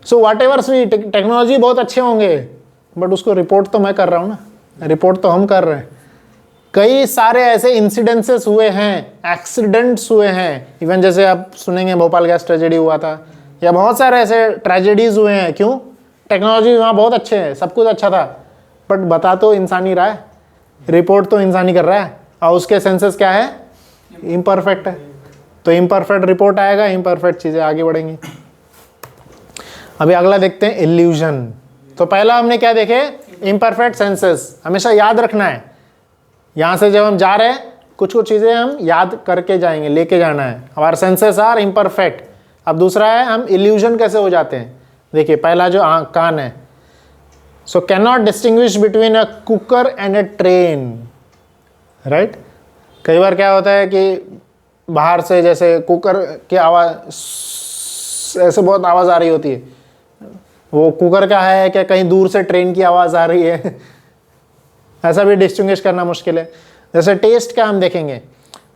सो वाट एवर सी टेक्नोलॉजी बहुत अच्छे होंगे, बट उसको रिपोर्ट तो मैं कर रहा हूँ ना, रिपोर्ट तो हम कर रहे हैं। कई सारे ऐसे इंसिडेंसेस हुए हैं, एक्सीडेंट्स हुए हैं, इवन जैसे आप सुनेंगे भोपाल गैस ट्रेजेडी हुआ था, या बहुत सारे ऐसे ट्रेजेडीज हुए हैं। क्यों? टेक्नोलॉजी वहाँ बहुत अच्छे है, सब कुछ अच्छा था, बट बता तो इंसान ही रहा है, रिपोर्ट तो इंसान ही कर रहा है, और उसके सेंसेस क्या है, इम्परफेक्ट है। तो इम्परफेक्ट रिपोर्ट आएगा, इम्परफेक्ट चीज़ें आगे बढ़ेंगी। अभी अगला देखते हैं, इल्यूजन। तो पहला हमने क्या देखे, इम्परफेक्ट सेंसेस। हमेशा याद रखना है, यहाँ से जब हम जा रहे हैं कुछ कुछ चीज़ें हम याद करके जाएंगे, लेके जाना है। हमारे सेंसेस आर इम्परफेक्ट। अब दूसरा है, हम इल्यूजन कैसे हो जाते हैं। देखिए पहला जो कान है, so can not distinguish between a cooker and a train, right. कई बार क्या होता है कि बाहर से जैसे कुकर की आवाज़, ऐसे बहुत आवाज़ आ रही होती है, वो कुकर का है क्या कहीं दूर से ट्रेन की आवाज़ आ रही है, ऐसा भी डिस्टिंग्विश करना मुश्किल है। जैसे टेस्ट का हम देखेंगे,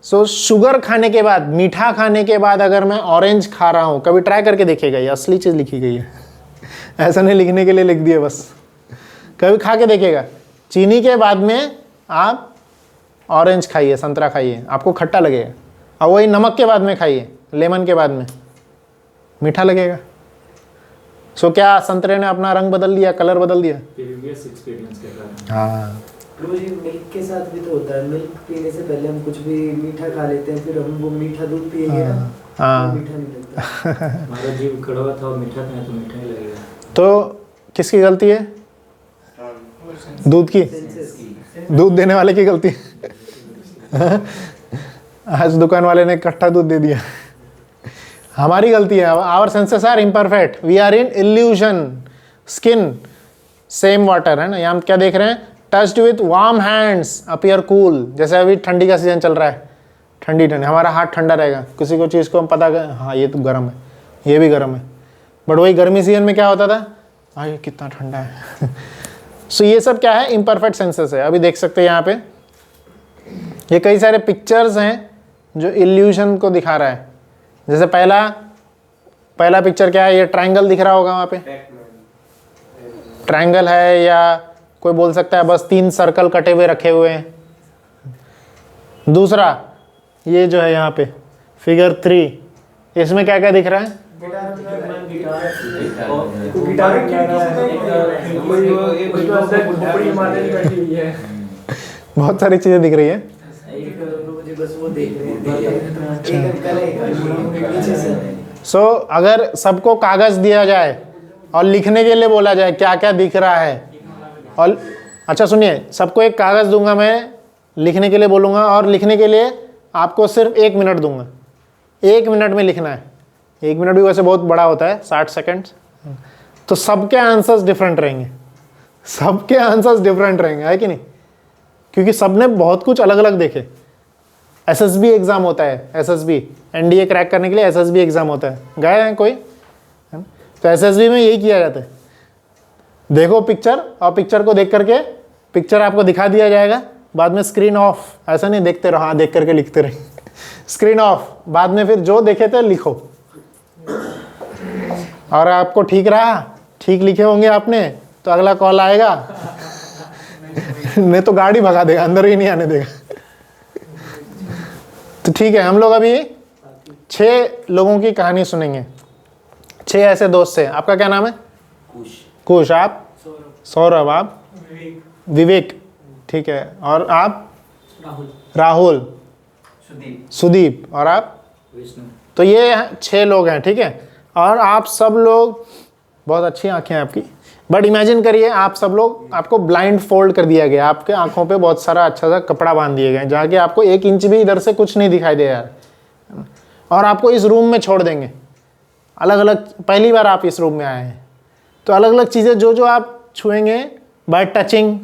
सो शुगर खाने के बाद, मीठा खाने के बाद अगर मैं ऑरेंज खा रहा हूँ, कभी ट्राई करके देखिएगा, ये असली चीज़ लिखी गई है, ऐसा नहीं लिखने के लिए लिख दिए बस, कभी खा के देखिएगा। चीनी के बाद में आप ऑरेंज खाइए, संतरा खाइए, आपको खट्टा लगेगा, और वही नमक के बाद में खाइए, लेमन के बाद में, मीठा लगेगा। सो क्या संतरे ने अपना रंग बदल दिया, कलर बदल दिया? प्रीवियस एक्सपीरियंस के कारण। हाँ, प्रभु जी मिल्क के साथ भी तो होता है, मिल्क पीने से पहले हम कुछ भी मीठा खा लेते हैं, फिर हम वो मीठा दूध पिएंगे ना, हाँ। वो मीठा नहीं लगता। हमारा जीव कड़वा था और मीठा खाए तो मीठा ही लगेगा। तो किसकी गलती है? दूध की? दूध देने वाले की गलती है। आज दुकान वाले ने इकट्ठा दूध दे दिया। हमारी गलती है। Our senses are imperfect, we are in illusion. Skin same water है ना, यहाँ हम क्या देख रहे हैं? Touched with warm hands appear cool. जैसे अभी ठंडी का सीजन चल रहा है, ठंडी ठंडी, हमारा हाथ ठंडा रहेगा, किसी को चीज़ को हम पता कर, हाँ ये तो गर्म है, ये भी गर्म है, बट वही गर्मी सीजन में क्या होता था? हाँ ये कितना ठंडा है। सो ये सब क्या है? इम्परफेक्ट सेंसेस है। अभी देख सकते हैं यहाँ पे ये कई सारे पिक्चर्स हैं जो इल्यूशन को दिखा रहा है। जैसे पहला पिक्चर क्या है? ये ट्रायंगल दिख रहा होगा वहाँ पे, ट्रायंगल है, या कोई बोल सकता है बस 3 सर्कल कटे हुए रखे हुए हैं। दूसरा ये जो है यहाँ पे फिगर 3, इसमें क्या क्या दिख रहा है? बहुत सारी चीजें दिख रही है। बस वो देख रहे हैं। सो अगर सबको कागज दिया जाए और लिखने के लिए बोला जाए क्या क्या दिख रहा है, और अच्छा सुनिए, सबको एक कागज दूंगा मैं, लिखने के लिए बोलूँगा, और लिखने के लिए आपको सिर्फ 1 मिनट दूंगा, 1 मिनट में लिखना है। 1 मिनट भी वैसे बहुत बड़ा होता है, 60 सेकंड्स। तो सबके आंसर्स डिफरेंट रहेंगे, सबके आंसर्स डिफरेंट रहेंगे, है कि नहीं? क्योंकि सबने बहुत कुछ अलग अलग देखे। एसएसबी एग्ज़ाम होता है, एसएसबी एनडीए क्रैक करने के लिए एसएसबी एग्ज़ाम होता है, गए हैं कोई? तो एसएसबी में यही किया जाता है, देखो पिक्चर, और पिक्चर को देख करके पिक्चर आपको दिखा दिया जाएगा, बाद में स्क्रीन ऑफ, ऐसा नहीं देखते रहो, हाँ देख करके लिखते रहे, स्क्रीन ऑफ, बाद में फिर जो देखे थे लिखो। और आपको ठीक रहा, ठीक लिखे होंगे आपने, तो अगला कॉल आएगा, नहीं तो गाड़ी भगा देगा, अंदर ही नहीं आने देगा। तो ठीक है, हम लोग अभी 6 लोगों की कहानी सुनेंगे, 6 ऐसे दोस्त हैं। आपका क्या नाम है? कुश। आप? सौरभ। आप? विवेक। ठीक है, और आप? राहुल। सुदीप। और आप? विष्णु। तो ये 6 लोग हैं, ठीक है। और आप सब लोग, बहुत अच्छी आंखें हैं आपकी, बट इमेजिन करिए आप सब लोग, आपको ब्लाइंड फोल्ड कर दिया गया, आपके आंखों पे बहुत सारा अच्छा सा कपड़ा बांध दिए गए, जहाँ कि आपको 1 इंच भी इधर से कुछ नहीं दिखाई दे यार, और आपको इस रूम में छोड़ देंगे। अलग अलग, पहली बार आप इस रूम में आए हैं, तो अलग अलग चीज़ें जो आप छुएंगे बाय टचिंग,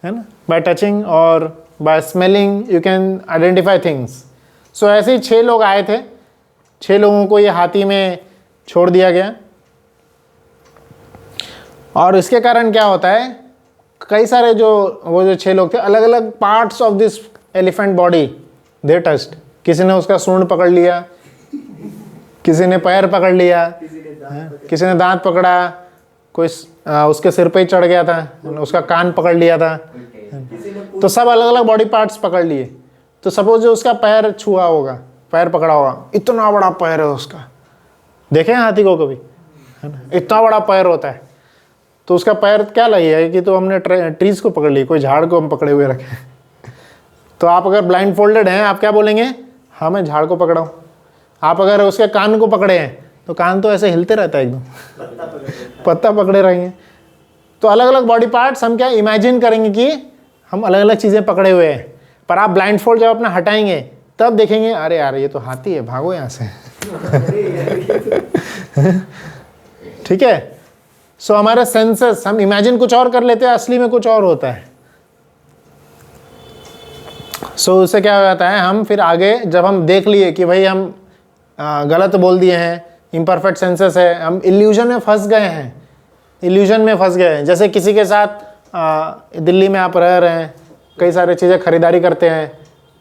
है ना, बाय टचिंग, और by smelling you can identify things. So ऐसे ही 6 लोग आए थे, 6 लोगों को ये हाथी में छोड़ दिया गया, और इसके कारण क्या होता है, कई सारे वो जो 6 लोग थे, अलग अलग parts of this elephant body they touched. किसी ने उसका सूंड पकड़ लिया, किसी ने पैर पकड़ लिया, किसी ने दांत पकड़ा, कोई उसके सिर पे ही चढ़ गया था, उसका कान पकड़ लिया था, तो सब अलग अलग बॉडी पार्ट्स पकड़ लिए। तो सपोज जो उसका पैर छुआ होगा, पैर पकड़ा होगा, इतना बड़ा पैर है उसका, देखे हाथी को कभी, है ना, इतना बड़ा पैर होता है, तो उसका पैर क्या लगेगा कि तो हमने ट्रीज को पकड़ ली, कोई झाड़ को हम पकड़े हुए रखे। तो आप अगर ब्लाइंड फोल्डेड हैं, आप क्या बोलेंगे? हाँ मैं झाड़ को पकड़ा हूँ। आप अगर उसके कान को पकड़े हैं, तो कान तो ऐसे हिलते रहता है एकदम, पत्ता पकड़े रहेंगे। तो अलग अलग बॉडी पार्ट्स हम क्या इमेजिन करेंगे कि हम अलग अलग चीज़ें पकड़े हुए हैं, पर आप ब्लाइंड फोल्ड जब अपना हटाएंगे तब देखेंगे अरे यार ये तो हाथी है, भागो यहाँ से। ठीक है। सो हमारे सेंसेस, हम इमेजिन कुछ और कर लेते हैं, असली में कुछ और होता है। सो उससे क्या हो जाता है, हम फिर आगे जब हम देख लिए कि भाई हम गलत बोल दिए हैं, इम्परफेक्ट सेंसेस है, हम इल्यूजन में फंस गए हैं, इल्यूजन में फंस गए हैं। जैसे किसी के साथ दिल्ली में आप रह रहे हैं, कई सारी चीज़ें खरीदारी करते हैं,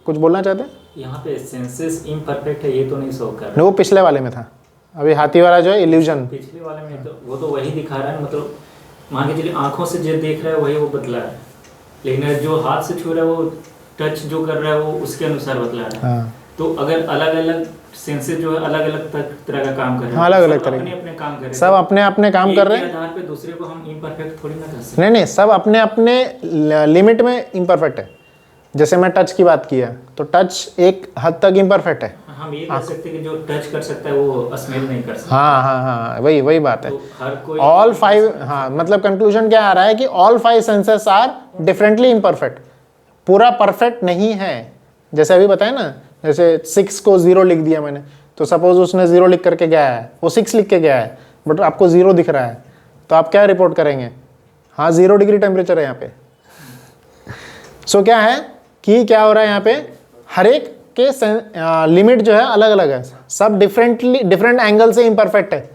कुछ बोलना चाहते हैं? यहाँ पे सेंसेस इम्परफेक्ट है, ये तो नहीं शो कर रहा। नहीं, वो पिछले वाले में था, अभी हाथी वाला जो है इल्यूजन। पिछले वाले में तो वो तो वही दिखा रहा है, मतलब मान के चलिए आंखों से जो देख रहा है वही वो बतला है, लेकिन जो हाथ से छू रहा है वो टच जो कर रहा है वो उसके अनुसार बतला रहा है। हाँ, तो अगर अलग अलग सेंसेस जो है अलग अलग तरह का काम कर रहे हैं, हाँ, अलग-अलग सब तरह अपने के। अपने काम कर रहे हैं, सब अपने अपने काम कर रहे हैं। एक के आधार पे दूसरे को हम इम्परफेक्ट थोड़ी ना कर सकते। नहीं नहीं, सब अपने अपने लिमिट में इम्परफेक्ट है। जैसे मैं टच की बात किया तो टच एक हद तक इम्परफेक्ट है। हम ये कह सकते हैं कि जो टच कर सकता है वो स्मेल नहीं कर सकता। हाँ हाँ हाँ, वही वही बात है। तो हर कोई ऑल फाइव, हाँ मतलब कंक्लूजन क्या आ रहा है कि all five senses are differently imperfect, पूरा परफेक्ट नहीं है। जैसे अभी बताया ना, जैसे 6 को 0 लिख दिया मैंने, तो सपोज उसने 0 लिख करके गया है, वो 6 लिख के गया है, बट आपको 0 दिख रहा है, तो आप क्या रिपोर्ट करेंगे? हाँ 0 डिग्री टेम्परेचर है यहाँ पे। सो क्या है कि क्या हो रहा है यहाँ पे, हर एक के लिमिट जो है अलग अलग है, सब डिफरेंट एंगल से इम्परफेक्ट है।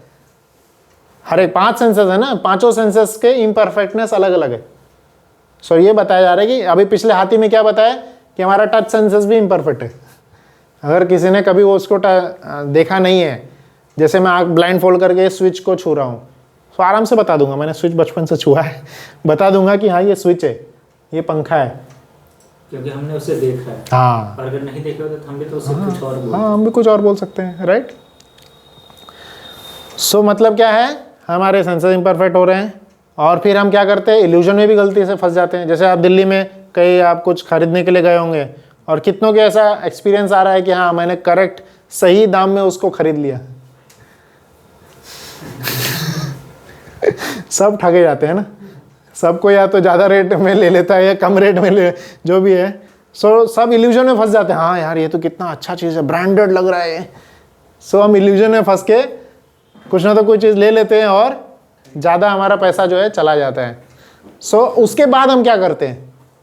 हर एक 5 सेंसेस है ना, पांचों सेंसेस के इम्परफेक्टनेस अलग अलग है। सो ये बताया जा रहा है कि अभी पिछले हाथी में क्या बताया कि हमारा टच सेंसेस भी इम्परफेक्ट है। अगर किसी ने कभी वो उसको देखा नहीं है, जैसे मैं आँख ब्लाइंड फोल्ड करके स्विच को छू रहा हूँ, तो आराम से बता दूंगा, मैंने स्विच बचपन से छुआ है, बता दूंगा कि हाँ ये स्विच है, ये पंखा है, क्योंकि हमने उसे देखा है। हाँ और अगर नहीं देखे होते तो हम भी तो उससे कुछ और बोल। हाँ, हम भी कुछ और बोल सकते हैं, राइट। सो मतलब क्या है, हमारे सेंसेस इम्परफेक्ट हो रहे हैं, और फिर हम क्या करते हैं, इल्यूजन में भी गलती से फंस जाते हैं। जैसे आप दिल्ली में कहीं आप कुछ खरीदने के लिए गए होंगे, और कितनों के ऐसा एक्सपीरियंस आ रहा है कि हाँ मैंने करेक्ट सही दाम में उसको खरीद लिया। सब ठगे जाते हैं ना, सबको या तो ज़्यादा रेट में ले लेता है या कम रेट में ले, जो भी है। सो सब इल्यूजन में फंस जाते हैं, हाँ यार ये तो कितना अच्छा चीज़ है, ब्रांडेड लग रहा है। सो हम इल्यूजन में फंस के कुछ ना तो कोई चीज़ ले लेते हैं और ज़्यादा हमारा पैसा जो है चला जाता है। सो उसके बाद हम क्या करते हैं,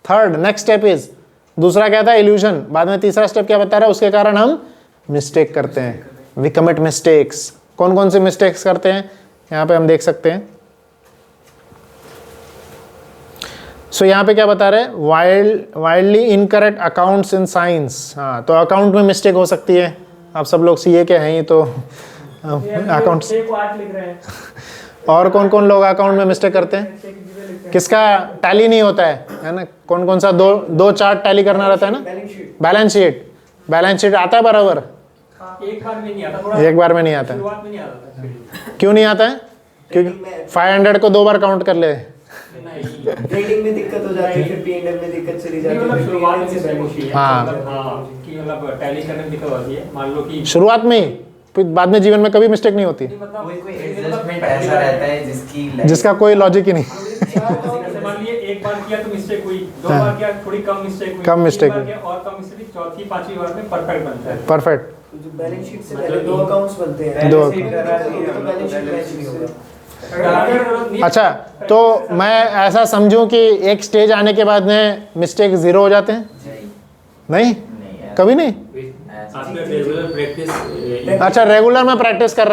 थर्ड नेक्स्ट स्टेप इज, दूसरा क्या था इल्यूजन, बाद में तीसरा स्टेप क्या बता रहा है, उसके कारण हम मिस्टेक करते हैं, वी कमिट मिस्टेक्स। कौन कौन से मिस्टेक्स करते हैं यहाँ पे हम देख सकते हैं। सो यहाँ पे क्या बता रहे हैं, wildly incorrect accounts in science. हाँ तो अकाउंट में मिस्टेक हो सकती है, आप सब लोग सीए के हैं ही तो अकाउंट्स। और कौन कौन लोग अकाउंट में मिस्टेक करते हैं, किसका टैली नहीं होता है ना, कौन कौन सा दो चार्ट टैली करना रहता है ना, बैलेंस शीट आता है बराबर, एक बार में नहीं आता, थोड़ा एक बार में नहीं आता है। शुरुआत में नहीं आता था। क्यों नहीं आता है, क्योंकि 500 को 2 बार काउंट कर ले। नहीं, ट्रेडिंग में दिक्कत हो जाती है, फिर पीएनएल में दिक्कत चली जाती मतलब है, शुरुआत में फिर से P&L होती है। हाँ। मतलब कि मतलब टैली करने में दिक्कत होती है। मान लो कि शुरुआत में ही, फिर बाद में जीवन में कभी मिस्टेक नहीं होती, मतलब कोई एडजस्टमेंट ऐसा रहता है जिसकी जिसका कोई लॉजिक ही नहीं। जैसे मान लिए एक बार किया तो मिस्टेक हुई, 2 हाँ। बार किया थोड़ी कम मिस्टेक हुई, कम mistake 3 बार हुई। किया और कम मिस्टेक, चौथी पांचवी बार में परफेक्ट बनता है। परफेक्ट। तो जो बैलेंस शीट से पहले 2 अकाउंट्स बनते हैं, दो तो बैलेंस शीट मैच नहीं होगा। अच्छा तो मैं ऐसा समझूं कि एक स्टेज आने के बाद में मिस्टेक 0 हो जाते हैं, नहीं कभी नहीं। आपका रेगुलर प्रैक्टिस अच्छा रेगुलर मैं प्रैक्टिस कर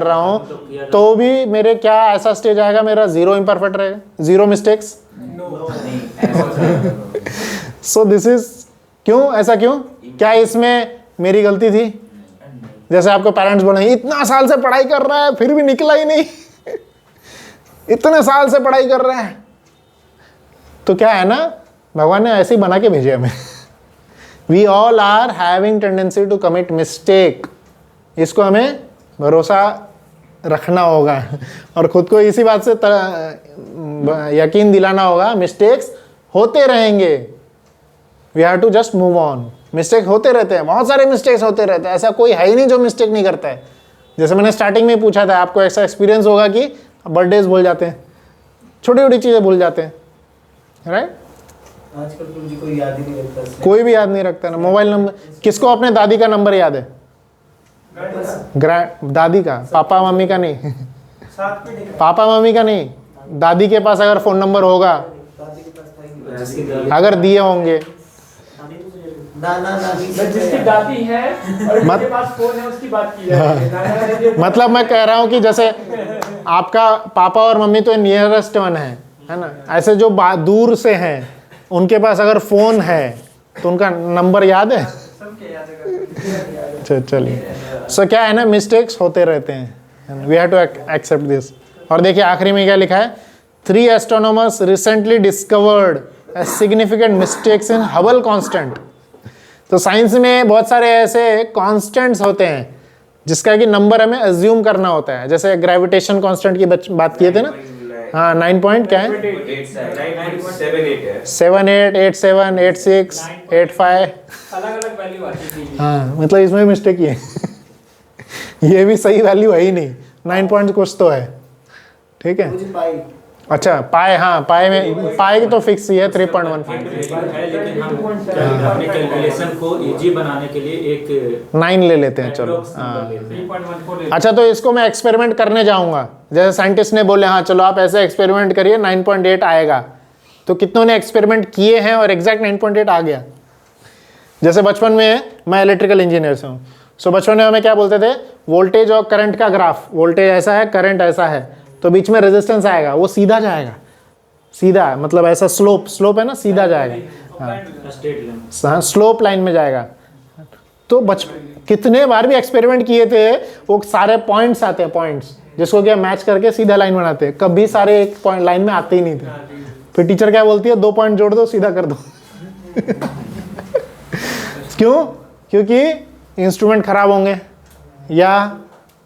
रहा हूँ तो भी मेरे क्या ऐसा स्टेज आएगा मेरा 0 इम्परफेक्ट रहेगा, 0 मिस्टेक्स। सो दिस इज क्यों, ऐसा क्यों, क्या इसमें मेरी गलती थी? जैसे आपको पेरेंट्स बोले इतना साल से पढ़ाई कर रहा है फिर भी निकला ही नहीं इतने साल से पढ़ाई कर रहा है, तो क्या है ना, भगवान ने ऐसे ही बना के भेजे हमें। We all are having tendency to commit mistake, इसको हमें भरोसा रखना होगा और खुद को इसी बात से यकीन दिलाना होगा, मिस्टेक्स होते रहेंगे, we have to just move on. Mistake होते रहते हैं, बहुत सारे मिस्टेक्स होते रहते हैं, ऐसा कोई है ही नहीं जो मिस्टेक नहीं करता है। जैसे मैंने स्टार्टिंग में पूछा था, आपको ऐसा एक्सपीरियंस होगा कि बर्थडेज भूल जाते हैं, छोटी छोटी चीज़ें भूल जाते हैं, राइट। आजकल तो मुझे कोई याद ही नहीं रखता इसलिए। कोई भी याद नहीं रखता ना, मोबाइल नंबर, किसको अपने दादी का नंबर याद है? दादी का, पापा मम्मी का नहीं पापा मम्मी का नहीं, दादी के पास अगर फ़ोन नंबर होगा, दादी के पास था ही अगर दिए होंगे, नानी जिसकी दादी है और जिसके पास फोन है उसकी बात की जाए। मतलब मैं कह रहा हूँ कि जैसे आपका पापा और मम्मी तो नियरेस्ट वन है ना, ऐसे जो दूर से हैं उनके पास अगर फ़ोन है तो उनका नंबर याद है? चलिए, सो क्या है ना, मिस्टेक्स होते रहते हैं, we have to accept this. और देखिए आखिरी में क्या लिखा है, 3 astronomers recently discovered significant mistakes in Hubble constant. तो साइंस में बहुत सारे ऐसे कांस्टेंट्स होते हैं जिसका कि नंबर हमें अज्यूम करना होता है, जैसे ग्रेविटेशन कांस्टेंट की बात किए थे ना। हाँ 9 पॉइंट क्या है, 7 8 8 7 8 6 8 5। अलग अलग वैल्यू आती थी। हाँ मतलब इसमें मिस्टेक ही है ये भी सही वैल्यू है ही नहीं, 9 पॉइंट कुछ तो है, ठीक है। मुझे पाई अच्छा पाए, हाँ पाए में, पाए की तो फिक्स ही है 3.1। है, लेकिन हम अपने कैलकुलेशन को इजी बनाने के लिए एक 9 ले लेते हैं चलो। approx हाँ number लेते हैं। 3.14 अच्छा तो इसको मैं एक्सपेरिमेंट करने जाऊंगा, जैसे साइंटिस्ट ने बोले हाँ चलो आप ऐसे एक्सपेरिमेंट करिए 9.8 आएगा, तो कितनों ने एक्सपेरिमेंट किए हैं और एग्जैक्ट 9.8 आ गया। जैसे बचपन में मैं इलेक्ट्रिकल इंजीनियर से हूँ, सो बचपन में हमें क्या बोलते थे, वोल्टेज और करंट का ग्राफ, वोल्टेज ऐसा है करंट ऐसा है, तो बीच में रेजिस्टेंस आएगा, वो सीधा जाएगा, सीधा मतलब ऐसा स्लोप है ना, सीधा जाएगा, स्ट्रेट लाइन। हाँ स्लोप लाइन में जाएगा। तो कितने बार भी एक्सपेरिमेंट किए थे, वो सारे पॉइंट्स आते हैं, पॉइंट्स जिसको क्या मैच करके सीधा लाइन बनाते हैं, कभी सारे एक पॉइंट लाइन में आते ही नहीं थे। फिर टीचर क्या बोलती है, 2 पॉइंट जोड़ दो सीधा कर दो क्यों? क्योंकि इंस्ट्रूमेंट खराब होंगे या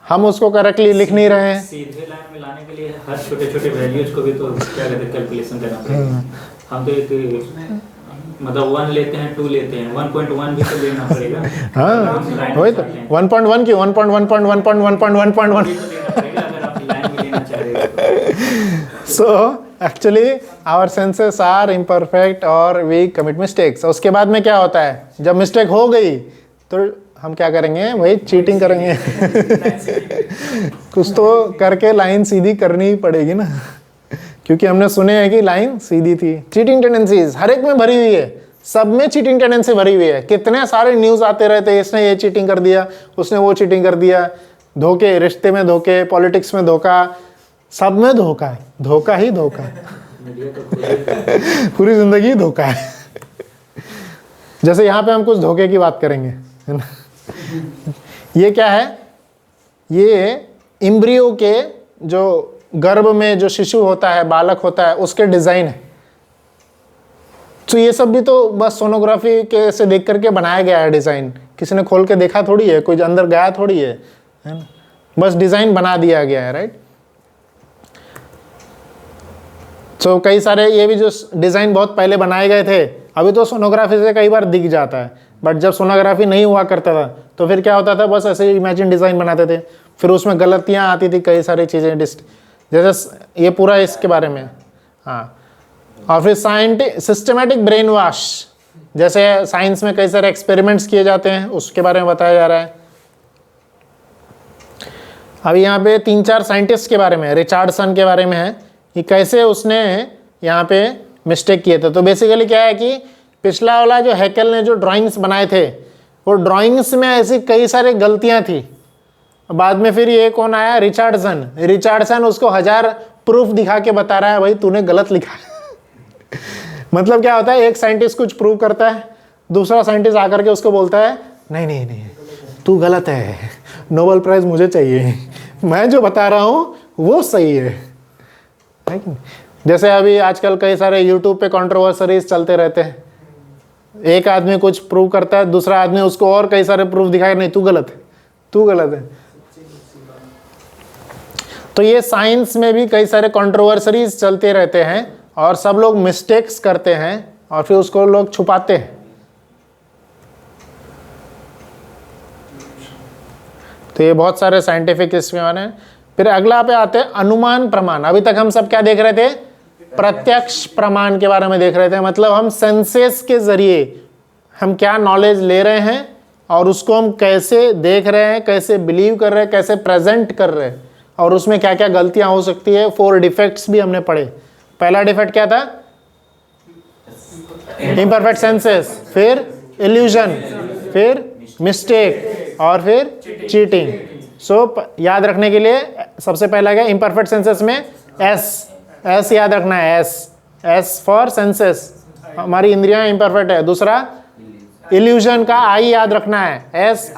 हम उसको करेक्टली लिख नहीं रहे हैं। सीधे लाइन में लाने के लिए हर छोटे छोटे वैल्यूज को भी तो क्या कहते हैं कैलकुलेशन करना पड़ेगा। हम तो एक मतलब 1 लेते हैं 2 लेते हैं, 1.1 भी तो लेना पड़ेगा। हाँ वही तो 1.1 क्यों, 1.1.1.1.1.1.1 लेना पड़ेगा अगर आप लाइन में लेना चाह रहे हो। So actually our senses are imperfect और वी कमिट मिस्टेक्स। उसके बाद में क्या होता है, जब मिस्टेक हो गई तो हम क्या करेंगे, वही चीटिंग करेंगे कुछ तो करके लाइन सीधी करनी ही पड़ेगी ना, क्योंकि हमने सुने हैं कि लाइन सीधी थी। चीटिंग टेंडेंसीज हर एक में भरी हुई है, सब में चीटिंग टेंडेंसी भरी हुई है। कितने सारे न्यूज़ आते रहते हैं, इसने ये चीटिंग कर दिया, उसने वो चीटिंग कर दिया, धोखे, रिश्ते में धोखे, पॉलिटिक्स में धोखा, सब में धोखा है, धोखा ही धोखा है पूरी जिंदगी धोखा है। जैसे यहाँ पे हम कुछ धोखे की बात करेंगे, है ना। ये क्या है, ये इम्ब्रियो के जो गर्भ में जो शिशु होता है, बालक होता है, उसके डिजाइन है। तो ये सब भी तो बस सोनोग्राफी के से देख करके बनाया गया है डिजाइन, किसी ने खोल के देखा थोड़ी है, कोई अंदर गया थोड़ी है ना, बस डिजाइन बना दिया गया है, राइट। तो कई सारे ये भी जो डिजाइन बहुत पहले बनाए गए थे, अभी तो सोनोग्राफी से कई बार दिख जाता है, बट जब सोनोग्राफी नहीं हुआ करता था तो फिर क्या होता था, बस ऐसे इमेजिन डिजाइन बनाते थे, फिर उसमें गलतियां आती थी, कई सारी चीजें जैसे ये पूरा इसके बारे में। हाँ, और फिर सिस्टमेटिक ब्रेन वॉश, जैसे साइंस में कई सारे एक्सपेरिमेंट्स किए जाते हैं, उसके बारे में बताया जा रहा है। अभी यहाँ पे 3-4 साइंटिस्ट के बारे में, रिचर्डसन के बारे में है कि कैसे उसने यहाँ पे मिस्टेक किए थे। तो बेसिकली क्या है कि पिछला वाला जो हैकेल ने जो ड्राइंग्स बनाए थे, वो ड्राइंग्स में ऐसी कई सारी गलतियाँ थी। बाद में फिर ये कौन आया, रिचर्डसन उसको 1000 प्रूफ दिखा के बता रहा है, भाई तूने गलत लिखा है मतलब क्या होता है, एक साइंटिस्ट कुछ प्रूव करता है, दूसरा साइंटिस्ट आकर के उसको बोलता है नहीं नहीं नहीं तू गलत है, नोबेल प्राइज मुझे चाहिए, मैं जो बता रहा हूँ वो सही है कि? जैसे अभी आजकल कई सारे यूट्यूब पे कंट्रोवर्सीज चलते रहते हैं, एक आदमी कुछ प्रूव करता है, दूसरा आदमी उसको और कई सारे प्रूफ दिखाए, नहीं तू गलत है, तू गलत है। तो ये साइंस में भी कई सारे कंट्रोवर्सीज चलते रहते हैं और सब लोग मिस्टेक्स करते हैं और फिर उसको लोग छुपाते हैं। तो ये बहुत सारे साइंटिफिक इसमें माने। फिर अगला पे आते हैं अनुमान प्रमाण। अभी तक हम सब क्या देख रहे थे, प्रत्यक्ष प्रमाण के बारे में देख रहे थे, मतलब हम सेंसेस के जरिए हम क्या नॉलेज ले रहे हैं और उसको हम कैसे देख रहे हैं, कैसे बिलीव कर रहे हैं, कैसे प्रेजेंट कर रहे हैं और उसमें क्या क्या गलतियां हो सकती है। 4 डिफेक्ट्स भी हमने पढ़े। पहला डिफेक्ट क्या था, इम्परफेक्ट सेंसेस, फिर इल्यूजन, फिर मिस्टेक और फिर चीटिंग। सो याद रखने के लिए सबसे पहला क्या, इम्परफेक्ट सेंसेस में एस याद रखना है, एस फॉर सेंसेस, हमारी इंद्रियां इम्परफेक्ट है। दूसरा इल्यूजन का आई याद रखना है, एस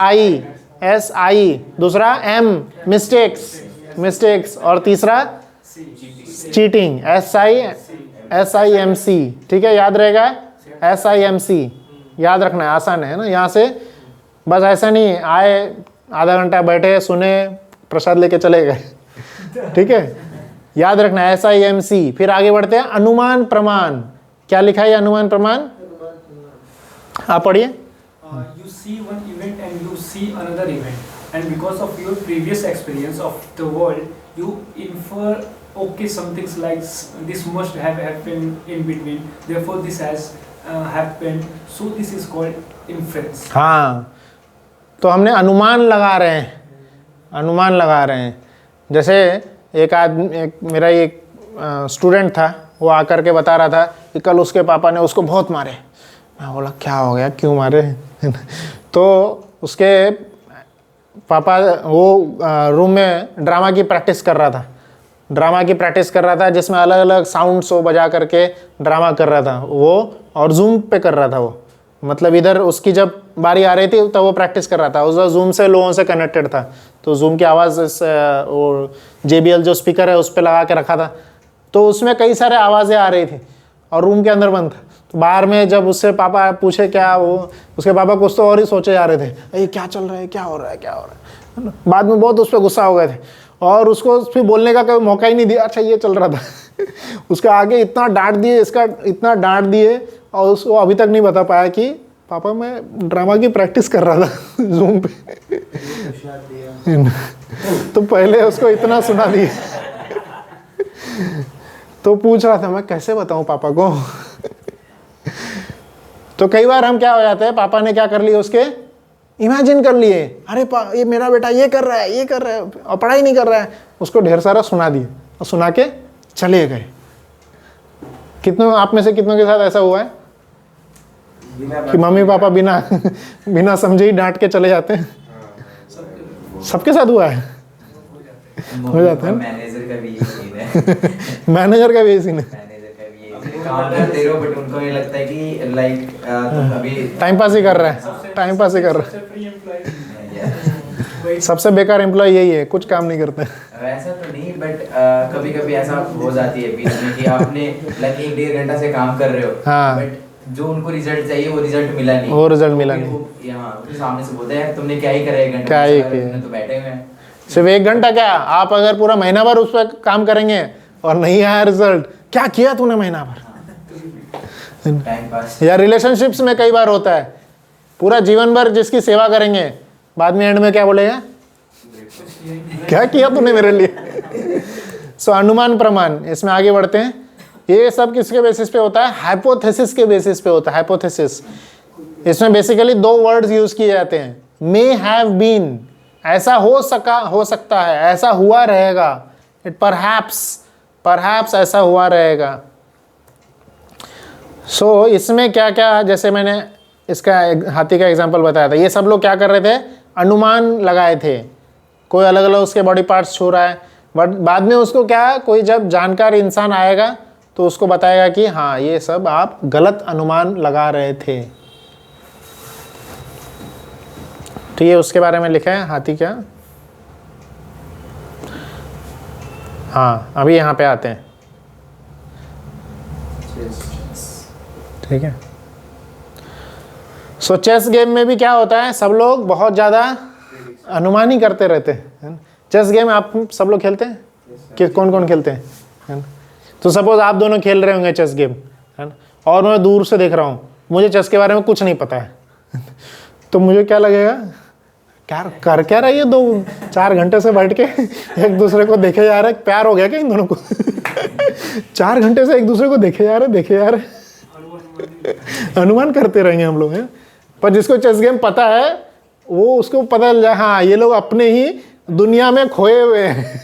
आई। दूसरा एम मिस्टेक्स और तीसरा चीटिंग, SIMC। ठीक है, याद रहेगा SIMC। याद रखना है, आसान है ना। यहाँ से बस ऐसा नहीं आए आधा घंटा बैठे सुने प्रसाद लेके चले गए, ठीक है। याद रखना है SIMC। फिर आगे बढ़ते हैं अनुमान प्रमाण। क्या लिखा है अनुमान प्रमाण? आप पढ़िए। You see one event and you see another event, and because of your previous experience of the world, you infer, okay, some things like this must have happened in between, therefore this has happened, so this is called inference. हाँ, तो हमने अनुमान लगा रहे हैं, अनुमान लगा रहे हैं। जैसे एक मेरा एक स्टूडेंट था, वो आकर के बता रहा था कि कल उसके पापा ने उसको बहुत मारे। मैं बोला क्या हो गया, क्यों मारे? तो उसके पापा वो रूम में ड्रामा की प्रैक्टिस कर रहा था, ड्रामा की प्रैक्टिस कर रहा था जिसमें अलग अलग साउंड्स वो बजा करके ड्रामा कर रहा था वो, और जूम पे कर रहा था वो। मतलब इधर उसकी जब बारी आ रही थी तब वो प्रैक्टिस कर रहा था, उसका जूम से लोगों से कनेक्टेड था, तो जूम की आवाज़ वो JBL जो स्पीकर है उस पर लगा के रखा था, तो उसमें कई सारे आवाज़ें आ रही थी और रूम के अंदर बंद था। तो बाहर में जब उससे पापा पूछे क्या, वो उसके पापा कुछ तो और ही सोचे जा रहे थे, ये क्या चल रहा है, क्या हो रहा है, क्या हो रहा है। बाद में बहुत उस पर गुस्सा हो गए थे और उसको फिर बोलने का कोई मौका ही नहीं दिया। अच्छा ये चल रहा था उसके आगे इतना डांट दिए, इसका इतना डांट दिए, और उसको अभी तक नहीं बता पाया कि पापा मैं ड्रामा की प्रैक्टिस कर रहा था जूम पे। तो पहले उसको इतना सुना दिए तो पूछ रहा था मैं कैसे बताऊं पापा को। तो कई बार हम क्या हो जाते हैं, पापा ने क्या कर लिया, उसके इमेजिन कर लिए, अरे ये मेरा बेटा ये कर रहा है, ये कर रहा है और पढ़ाई नहीं कर रहा है, उसको ढेर सारा सुना दिए और सुना के चले गए। कितनों आप में से कितनों के साथ ऐसा हुआ है कि मम्मी पापा बिना समझे ही डांट के चले जाते हैं? सबके साथ हुआ है, हो जाता है। मैनेजर का भी यही सीन है। मैनेजर का भी यही सीन है, मैनेजर का भी यही सीन। काम करते रहो बट उनको ये लगता है कि लाइक तुम अभी टाइम पास ही कर रहा है, टाइम पास ही कर रहा सबसे free employee। है। सबसे बेकार एम्प्लॉय यही है, कुछ काम नहीं करते। वैसा तो नहीं बट कभी कभी ऐसा हो जाती है बीच में कि आपने लाइक 1-1.5 घंटा से काम कर रहे हो, हाँ। बट जो उनको रिजल्ट चाहिए वो रिजल्ट मिला नहीं, वो रिजल्ट मिला फिर नहीं। वो यहाँ उनके सामने से बोलते हैं तुमने क्या ही करा 1 घंटा, क्या ही तुमने किया। तो बैठे हुए हैं। सिर्फ 1 घंटा क्या, आप अगर पूरा महीना भर उस पर काम करेंगे और नहीं आया रिजल्ट, क्या किया तूने महीना भर? Time pass. या रिलेशनशिप्स में कई बार होता है, पूरा जीवन भर जिसकी सेवा करेंगे, बाद में एंड में क्या बोलेगा, क्या किया तूने मेरे लिए। सो अनुमान प्रमाण, इसमें आगे बढ़ते हैं। ये सब किसके बेसिस पे होता है? हाइपोथेसिस के बेसिस पे होता है। हाइपोथेसिस, इसमें बेसिकली 2 वर्ड्स यूज किए जाते हैं, मे हैव बीन, ऐसा हो सकता है, ऐसा हुआ रहेगा, इट परहैप्स ऐसा हुआ रहेगा। सो इसमें क्या क्या, जैसे मैंने इसका हाथी का एग्जांपल बताया था, ये सब लोग क्या कर रहे थे, अनुमान लगाए थे, कोई अलग अलग उसके बॉडी पार्ट्स छू रहा है, बट बाद में उसको क्या, कोई जब जानकार इंसान आएगा तो उसको बताएगा कि हाँ ये सब आप गलत अनुमान लगा रहे थे। तो ये उसके बारे में लिखा है हाथी क्या। हाँ अभी यहाँ पे आते हैं, ठीक है। सो चेस गेम में भी क्या होता है, सब लोग बहुत ज़्यादा अनुमान ही करते रहते हैं। चेस गेम आप सब लोग खेलते हैं कि कौन कौन खेलते हैं, है ना? तो सपोज आप दोनों खेल रहे होंगे चेस गेम, है ना, और मैं दूर से देख रहा हूँ, मुझे चेस के बारे में कुछ नहीं पता है तो मुझे क्या लगेगा, क्या कर क्या रहा है ये 2-4 घंटे से बैठ के एक दूसरे को देखे जा रहे हैं, प्यार हो गया क्या इन दोनों को 4 घंटे से एक दूसरे को देखे जा रहे अनुमान करते रहेंगे हम लोग हैं। पर जिसको चेस गेम पता है वो उसको पता चल जाए, हाँ ये लोग अपने ही दुनिया में खोए हुए हैं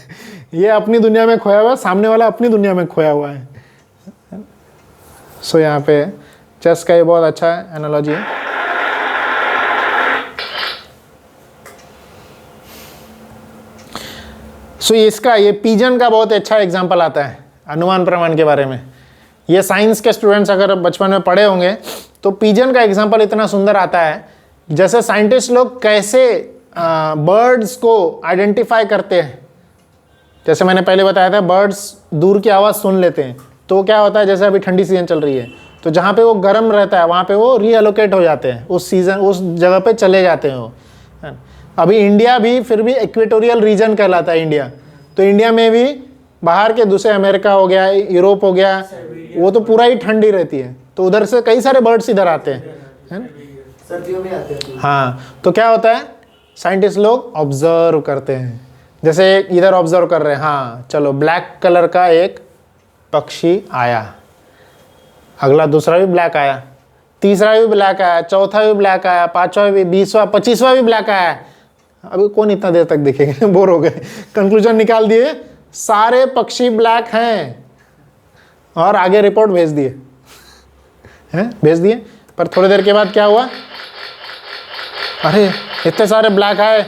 ये अपनी दुनिया में खोया हुआ है, सामने वाला अपनी दुनिया में खोया हुआ है। सो यहाँ पे चेस का ये बहुत अच्छा एनालॉजी है। सो इसका ये पिजन का बहुत अच्छा एग्जांपल आता है अनुमान प्रमाण के बारे में। ये साइंस के स्टूडेंट्स अगर बचपन में पढ़े होंगे तो पिजन का एग्जांपल इतना सुंदर आता है, जैसे साइंटिस्ट लोग कैसे बर्ड्स को आइडेंटिफाई करते हैं। जैसे मैंने पहले बताया था, बर्ड्स दूर की आवाज़ सुन लेते हैं, तो क्या होता है, जैसे अभी ठंडी सीजन चल रही है तो जहाँ पे वो गर्म रहता है वहाँ पे वो रीअलोकेट हो जाते हैं, उस सीज़न उस जगह पे चले जाते हैं वो, है ना। अभी इंडिया भी फिर भी इक्वेटोरियल रीजन कहलाता है इंडिया, तो इंडिया में भी बाहर के दूसरे अमेरिका हो गया, यूरोप हो गया, वो तो पूरा ही ठंडी रहती है, तो उधर से कई सारे बर्ड्स इधर आते हैं, है ना। सर्दियों में आते हैं। हाँ, तो क्या होता है, साइंटिस्ट लोग ऑब्जर्व करते हैं, जैसे इधर ऑब्जर्व कर रहे हैं, हाँ चलो ब्लैक कलर का एक पक्षी आया, अगला दूसरा भी ब्लैक आया, तीसरा भी ब्लैक आया, चौथा भी ब्लैक आया, पांचवा भी, 20वां 25वां भी ब्लैक आया। अभी कौन इतना देर तक दिखेगा, बोर हो गए। कंक्लूजन निकाल दिए, सारे पक्षी ब्लैक हैं, और आगे रिपोर्ट भेज दिए, हैं भेज दिए। पर थोड़ी देर के बाद क्या हुआ, अरे इतने सारे ब्लैक आए,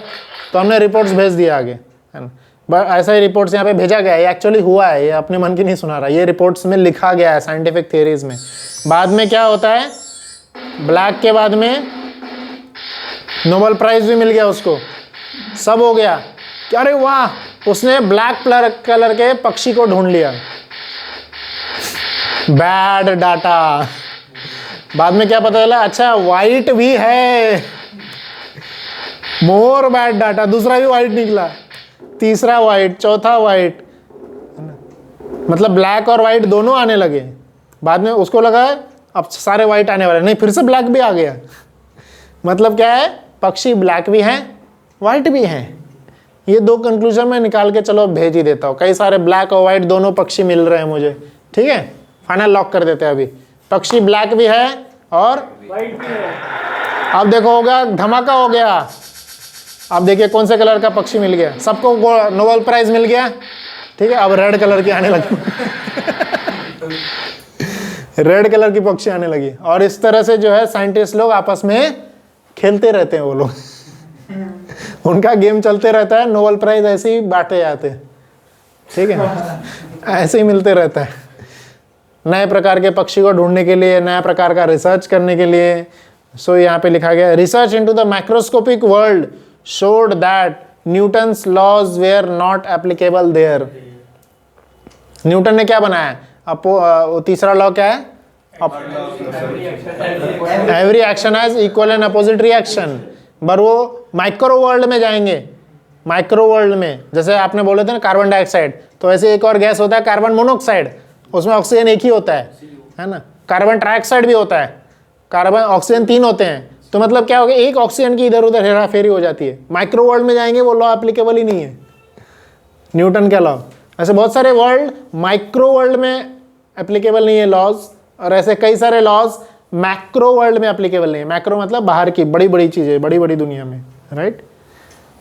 तो हमने रिपोर्ट्स भेज दिए आगे, है ना। बट ऐसा ही रिपोर्ट्स यहाँ पे भेजा गया है, ये एक्चुअली हुआ है, ये अपने मन की नहीं सुना रहा, ये रिपोर्ट्स में लिखा गया है साइंटिफिक थियरीज में। बाद में क्या होता है, ब्लैक के बाद में नोबेल प्राइज भी मिल गया उसको, सब हो गया कि अरे वाह, उसने ब्लैक कलर के पक्षी को ढूंढ लिया। Bad data. बाद में क्या पता चला, अच्छा वाइट भी है, मोर बैड डाटा, दूसरा भी वाइट निकला, तीसरा वाइट, चौथा वाइट, मतलब ब्लैक और वाइट दोनों आने लगे। बाद में उसको लगा अब सारे वाइट आने वाले, नहीं फिर से ब्लैक भी आ गया। मतलब क्या है, पक्षी ब्लैक भी हैं, वाइट भी हैं। ये दो कंक्लूजन में निकाल के चलो भेज ही देता हूँ, कई सारे ब्लैक और वाइट दोनों पक्षी मिल रहे हैं मुझे, ठीक है, फाइनल लॉक कर देते हैं। अभी पक्षी ब्लैक भी है और वाइट भी है। अब देखो होगा, धमाका हो गया। अब देखिए कौन से कलर का पक्षी मिल गया, सबको नोबेल प्राइज मिल गया, ठीक है। अब रेड कलर की आने लगी रेड कलर की पक्षी आने लगी, और इस तरह से जो है साइंटिस्ट लोग आपस में खेलते रहते हैं, वो लोग उनका गेम चलते रहता है, नोबेल प्राइज ऐसे ही बांटे जाते हैं, ठीक है, ऐसे ही मिलते रहता है। नए प्रकार के पक्षी को ढूंढने के लिए, नया प्रकार का रिसर्च करने के लिए। सो यहाँ पे लिखा गया, research into the microscopic world showed that Newton's laws were not applicable there. Newton ने क्या बनाया, तीसरा लॉ क्या है, every action has equal and opposite reaction. पर वो माइक्रो वर्ल्ड में जाएंगे, माइक्रो वर्ल्ड में जैसे आपने बोले थे ना कार्बन डाइऑक्साइड, तो ऐसे एक और गैस होता है कार्बन मोनोऑक्साइड, उसमें ऑक्सीजन एक ही होता है ना। कार्बन ट्राइऑक्साइड भी होता है, कार्बन ऑक्सीजन 3 होते हैं, तो मतलब क्या होगा, एक ऑक्सीजन की इधर उधर हेरा फेरी हो जाती है। माइक्रो वर्ल्ड में जाएंगे वो लॉ एप्लीकेबल ही नहीं है, न्यूटन का लॉ। ऐसे बहुत सारे वर्ल्ड माइक्रो वर्ल्ड में एप्लीकेबल नहीं है लॉज, और ऐसे कई सारे लॉज मैक्रो वर्ल्ड में एप्लीकेबल नहीं है। मैक्रो मतलब बाहर की बड़ी बड़ी चीज़ें, बड़ी बड़ी दुनिया में, राइट।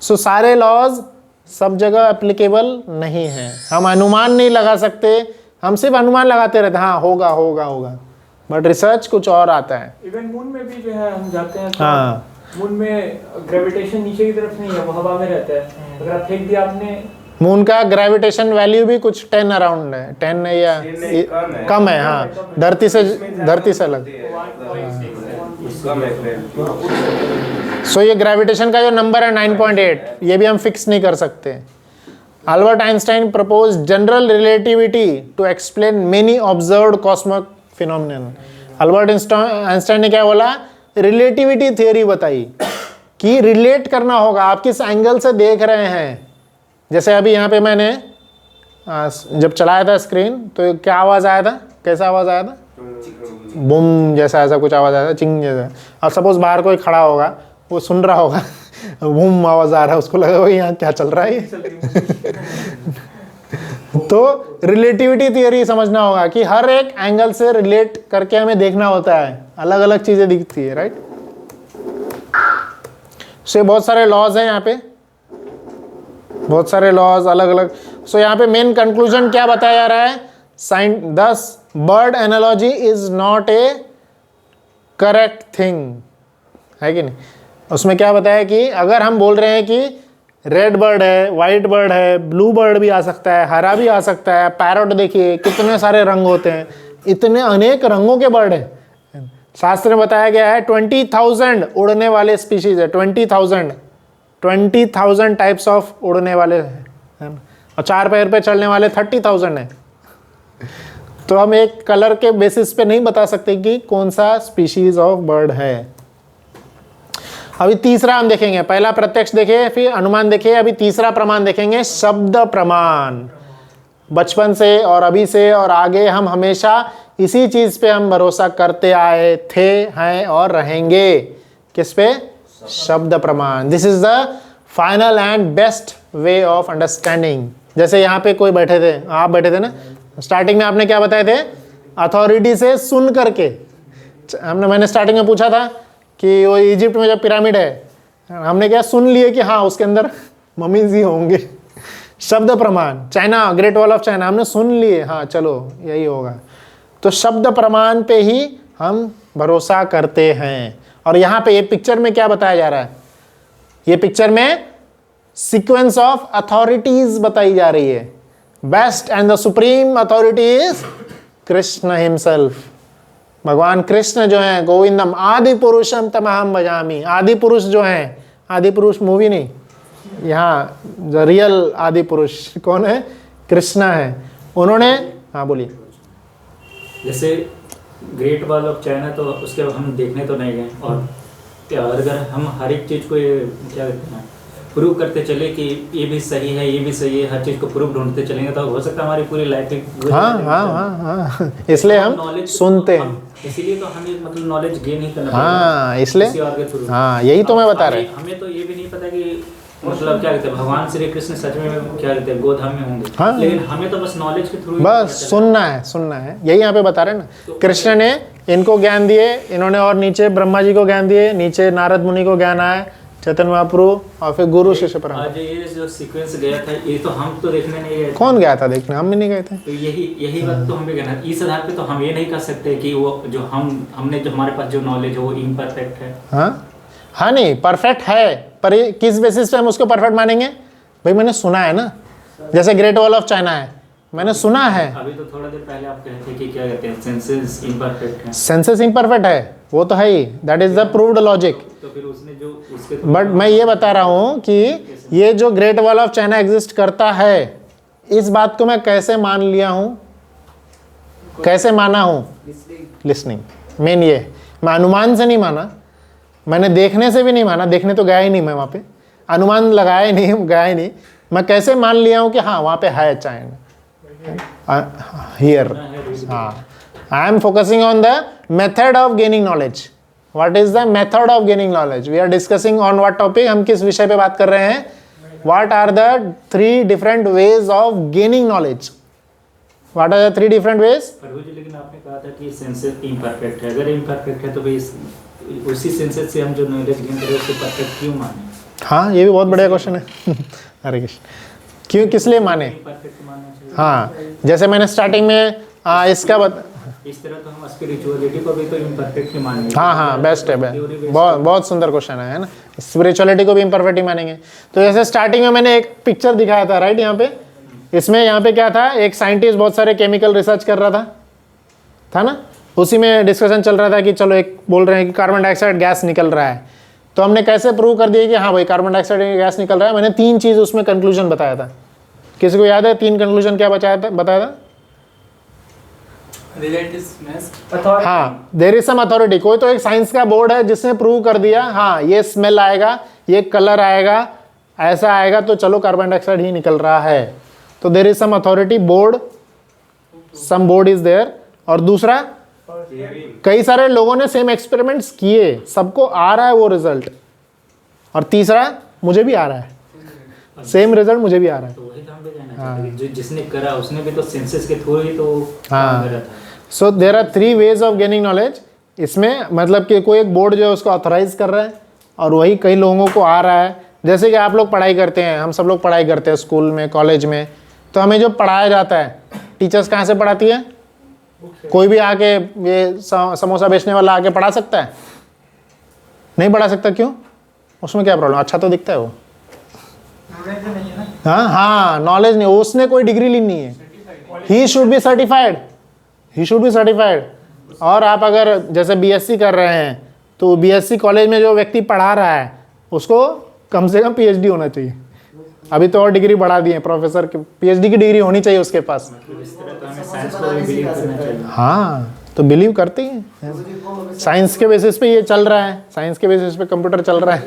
सो सारे लॉज सब जगह एप्लीकेबल नहीं है। हम अनुमान नहीं लगा सकते, हम सिर्फ अनुमान लगाते रहते हैं, हाँ होगा होगा होगा, बट रिसर्च कुछ और आता है। इवन मून में भी जो है हम जाते हैं तो हाँ, मून में ग्रेविटेशन नीचे की तरफ नहीं है, वो हवा में रहता है। अगर आप फेंक दिया आपने, मून का ग्रेविटेशन वैल्यू भी कुछ 10 अराउंड है, 10 नहीं या कम है, हाँ धरती से अलग। सो ये ग्रेविटेशन का जो नंबर है 9.8, ये भी हम फिक्स नहीं कर सकते। Albert Einstein propose general relativity to explain many observed cosmic phenomenon. Albert Einstein ने क्या बोला, रिलेटिविटी थ्योरी बताई कि रिलेट करना होगा, आप किस एंगल से देख रहे हैं। जैसे अभी यहाँ पे मैंने जब चलाया था स्क्रीन, तो क्या आवाज़ आया था, कैसा आवाज़ आया था, बूम जैसा, ऐसा कुछ आवाज़ आया था, चिंग जैसा। अब सपोज बाहर कोई खड़ा होगा, वो सुन रहा होगा, बूम आवाज़ आ रहा है, उसको लगा भाई यहाँ क्या चल रहा है ये तो रिलेटिविटी थियरी समझना होगा कि हर एक एंगल से रिलेट करके हमें देखना होता है, अलग अलग चीज़ें दिखती है, राइट। सो बहुत सारे लॉज हैं यहाँ पे, बहुत सारे लॉज अलग अलग। सो यहाँ पे मेन कंक्लूजन क्या बताया जा रहा है, दस bird analogy is not A correct thing, है कि नहीं। उसमें क्या बताया कि अगर हम बोल रहे हैं कि रेड बर्ड है, वाइट बर्ड है, ब्लू बर्ड भी आ सकता है, हरा भी आ सकता है, पैरट देखिए कितने सारे रंग होते हैं, इतने अनेक रंगों के बर्ड हैं। शास्त्र में बताया गया है 20,000 उड़ने वाले स्पीशीज है, 20,000 टाइप्स ऑफ उड़ने वाले हैं, और 4 पैर पे चलने वाले 30,000 है। तो हम एक कलर के बेसिस पे नहीं बता सकते कि कौन सा स्पीशीज ऑफ बर्ड है। अभी तीसरा हम देखेंगे, पहला प्रत्यक्ष देखे, फिर अनुमान देखे, अभी तीसरा प्रमाण देखेंगे, शब्द प्रमाण। बचपन से और अभी से और आगे हम हमेशा इसी चीज पे हम भरोसा करते आए थे, हैं और रहेंगे। किस पे? शब्द प्रमाण। This is the final and best way of understanding. जैसे यहाँ पे कोई बैठे थे, आप बैठे थे ना, स्टार्टिंग में आपने क्या बताए थे? अथॉरिटी से सुन करके। मैंने स्टार्टिंग में पूछा था कि वो इजिप्ट में जब पिरामिड है, हमने क्या सुन लिए कि हाँ उसके अंदर मम्मीज ही होंगे। शब्द प्रमाण। China, great wall of China, हमने सुन लिए, हाँ चलो यही होगा। तो शब्द प्रमाण पे ही हम भरोसा करते हैं। और यहाँ पे ये पिक्चर में क्या बताया जा रहा है? ये पिक्चर में सीक्वेंस ऑफ अथॉरिटीज बताई जा रही है। Best and the supreme authority is Krishna himself. भगवान कृष्ण जो है, गोविंदम आदि पुरुषम तमहम भजामि। आदि पुरुष जो है, आदि पुरुष मूवी नहीं, यहाँ जो रियल आदि पुरुष कौन है? कृष्ण है। उन्होंने, हाँ बोलिए। जैसे ग्रेट वॉल ऑफ चाइना, तो उसके हम देखने तो नहीं गए, और अगर हम हर एक चीज़ को ये क्या कहते हैं प्रूव करते चले कि ये भी सही है, ये भी सही है, हर चीज़ को प्रूव ढूंढते चलेंगे तो हो सकता है हमारी पूरी लाइफ ही। हाँ, इसलिए हम सुनते हैं, इसीलिए तो हमें मतलब नॉलेज गेन ही करना। हाँ इसलिए, किसी और के थ्रू। हाँ यही तो मैं बता रहा हूँ। हमें तो ये भी नहीं पता कि मतलब क्या कहते हैं भगवान श्री कृष्ण सच में क्या कहते हैं गोधाम में होंगे। हाँ। लेकिन हमें तो बस नॉलेज के थ्रू बस सुनना है, सुनना है, यही यहाँ पे बता रहे हैं ना। कृष्ण ने इनको ज्ञान दिए, इन्होंने और नीचे ब्रह्मा जी को ज्ञान दिए, नीचे नारद मुनि को ज्ञान आया, चैतन्य महाप्रभु, और फिर गुरु शिष्य परंपरा। आज ये जो सीक्वेंस गया था, ये तो हम तो देखने नहीं गए थे। कौन गया था देखने? हम भी नहीं गए थे। तो यही बात तो हमें कहना, इस आधार पे तो हम ये नहीं कर सकते कि वो जो हमने जो हमारे पास जो नॉलेज है वो इम्परफेक्ट है। हाँ नहीं, परफेक्ट है, पर ये किस बेसिस पे हम उसको परफेक्ट मानेंगे? भाई मैंने सुना है ना, जैसे ग्रेट वॉल ऑफ चाइना है, मैंने सुना है। अभी तो थोड़ा देर पहले आप कहते थे कि क्या कहते हैं सेंसेस इम्परफेक्ट है। सेंसेस इम्परफेक्ट है, वो तो है ही, that is the proved logic. तो फिर उसने जो उसके बट मैं ये बता रहा हूँ कि ये जो great wall of China exist करता है, इस बात को मैं कैसे मान लिया हूँ, कैसे माना हूँ? लिसनिंग। मेन ये, मैं अनुमान से नहीं माना, मैंने देखने से भी नहीं माना, देखने तो गया ही नहीं मैं वहाँ पे, अनुमान लगाया ही नहीं, गया ही नहीं। मैं कैसे मान लिया हूँ कि हाँ वहाँ पे है चाइना, हियर। हाँ, I am focusing on the method of gaining knowledge. What is the method of gaining knowledge? We are discussing on what topic? हम किस विषय पे बात कर रहे हैं? What are the 3 different ways of gaining knowledge? What are the 3 different ways? प्रभु जी, लेकिन आपने कहा था कि सेंसेस इम्परफेक्ट है। अगर इम्परफेक्ट है तो भाई उसी सेंसेस से हम जो नॉलेज गेन करें उसको परफेक्ट क्यों माने? हाँ ये भी बहुत बढ़िया क्वेश्चन है। हरे कृष्ण, क्यों, किस लिए माने? परफेक्ट मानना चाहिए। हाँ, जैसे मैंने स्टार्टिंग में इसका इस तरह तो हम स्पिरिचुअलिटी को भी तो इम्परफेक्ट ही मानेंगे। हाँ बेस्ट है, बहुत सुंदर क्वेश्चन है ना। स्पिरिचुअलिटी को भी इम्परफेक्ट ही मानेंगे। तो जैसे स्टार्टिंग में मैंने एक पिक्चर दिखाया था, राइट? यहाँ पे, इसमें यहाँ पे क्या था, एक साइंटिस्ट बहुत सारे केमिकल रिसर्च कर रहा था ना? उसी में डिस्कशन चल रहा था कि चलो एक बोल रहे हैं कि कार्बन डाइऑक्साइड गैस निकल रहा है, तो हमने कैसे प्रूव कर दिया कि हाँ भाई कार्बन डाइऑक्साइड गैस निकल रहा है। मैंने 3 चीज़ उसमें कंक्लूजन बताया था। किसी को याद है 3 कंक्लूजन क्या बताया था? हाँ, देयर इज सम अथॉरिटी। कोई तो एक साइंस का बोर्ड है जिसने प्रूव कर दिया, हाँ ये स्मेल आएगा, ये कलर आएगा, ऐसा आएगा, तो चलो कार्बन डाइऑक्साइड ही निकल रहा है। तो there is some authority, board, some board is there. और दूसरा, कई सारे लोगों ने सेम एक्सपेरिमेंट्स किए, सबको आ रहा है वो रिजल्ट। और तीसरा, मुझे भी आ रहा है, सेम रिजल्ट मुझे भी आ रहा है। तो वही तो हम भी जानना चाहते हैं कि जो जिसने करा उसने भी तो सेंसेस के थ्रू ही तो हाँ। करा था। So there are 3 ways of gaining knowledge. इसमें मतलब कि कोई एक बोर्ड जो है उसको ऑथराइज कर रहा है और वही कई लोगों को आ रहा है। जैसे कि आप लोग पढ़ाई करते हैं, हम सब लोग पढ़ाई करते हैं स्कूल में, कॉलेज में, तो हमें जो पढ़ाया जाता है, टीचर्स कहाँ से पढ़ाती है? कोई भी आके ये समोसा बेचने वाला आके पढ़ा सकता है? नहीं पढ़ा सकता। क्यों? उसमें क्या प्रॉब्लम? अच्छा तो दिखता है वो। हाँ, नॉलेज नहीं, उसने कोई डिग्री ली नहीं है। He should be certified, he should be certified. और आप अगर जैसे बीएससी कर रहे हैं, तो बीएससी कॉलेज में जो व्यक्ति पढ़ा रहा है उसको कम से कम पीएचडी होना चाहिए। अभी तो और डिग्री बढ़ा दी है, प्रोफेसर की PhD की डिग्री होनी चाहिए उसके पास। मतलब इस तरह तो हमें साइंस को भी बिलीव करना चाहिए। हाँ तो बिलीव करते हैं, साइंस के बेसिस पे ये चल रहा है, साइंस के बेसिस पे कंप्यूटर चल रहा है।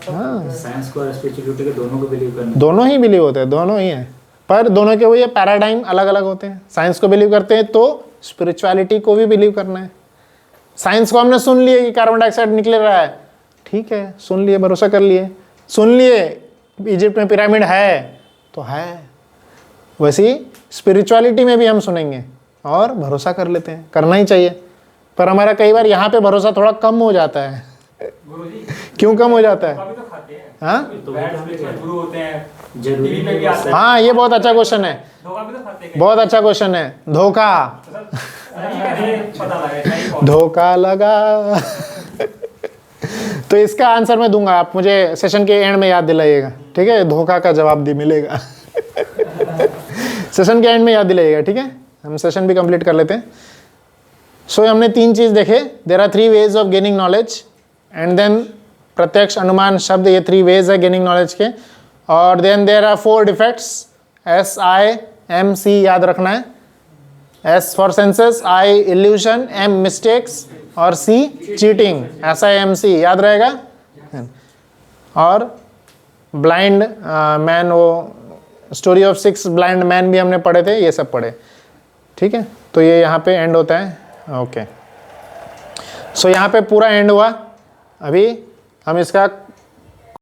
हाँ साइंस को और स्पिरिचुअलिटी को दोनों को बिलीव करना दोनों ही बिलीव होते हैं, दोनों ही हैं, पर दोनों के वो ये पैराडाइम अलग अलग होते हैं। साइंस को बिलीव करते हैं तो स्पिरिचुअलिटी को भी बिलीव करना है। साइंस को हमने सुन लिए कि कार्बन डाइऑक्साइड निकल रहा है, ठीक है सुन लिए, भरोसा कर लिए, सुन लिए इजिप्ट में पिरामिड है तो है, वैसे ही स्पिरिचुअलिटी में भी हम सुनेंगे और भरोसा कर लेते हैं, करना ही चाहिए। पर हमारा कई बार यहाँ पे भरोसा थोड़ा कम हो जाता है। गुरुजी क्यों कम हो जाता है? कभी तो खाते हैं, हाँ बैड स्पिरिचुअल गुरु होते हैं, जरूरी टीवी पे भी नहीं आते हैं, हाँ ये बहुत अच्छा क्वेश्चन है, धोखा भी तो खाते हैं। बहुत अच्छा क्वेश्चन है। धोखा, सही है, ये पता लगा सही कौन। धोखा लगा तो इसका आंसर मैं दूंगा, आप मुझे सेशन के एंड में याद दिलाइएगा, ठीक है? धोखा का जवाब दी मिलेगा सेशन के एंड में याद दिलाइएगा, ठीक है? हम सेशन भी कंप्लीट कर लेते हैं। सो हमने 3 चीज़ देखे, there are 3 ways of gaining knowledge, and then प्रत्यक्ष, अनुमान, शब्द, ये 3 वेज है गेनिंग नॉलेज के। और then there are 4 defects, SIMC याद रखना है। S for senses, I illusion, M mistakes और C चीटिंग, SIMC याद रहेगा। और ब्लाइंड मैन, वो स्टोरी ऑफ 6 ब्लाइंड मैन भी हमने पढ़े थे, ये सब पढ़े, ठीक है? तो ये यहाँ पे एंड होता है, ओके। सो यहाँ पे पूरा एंड हुआ। अभी हम इसका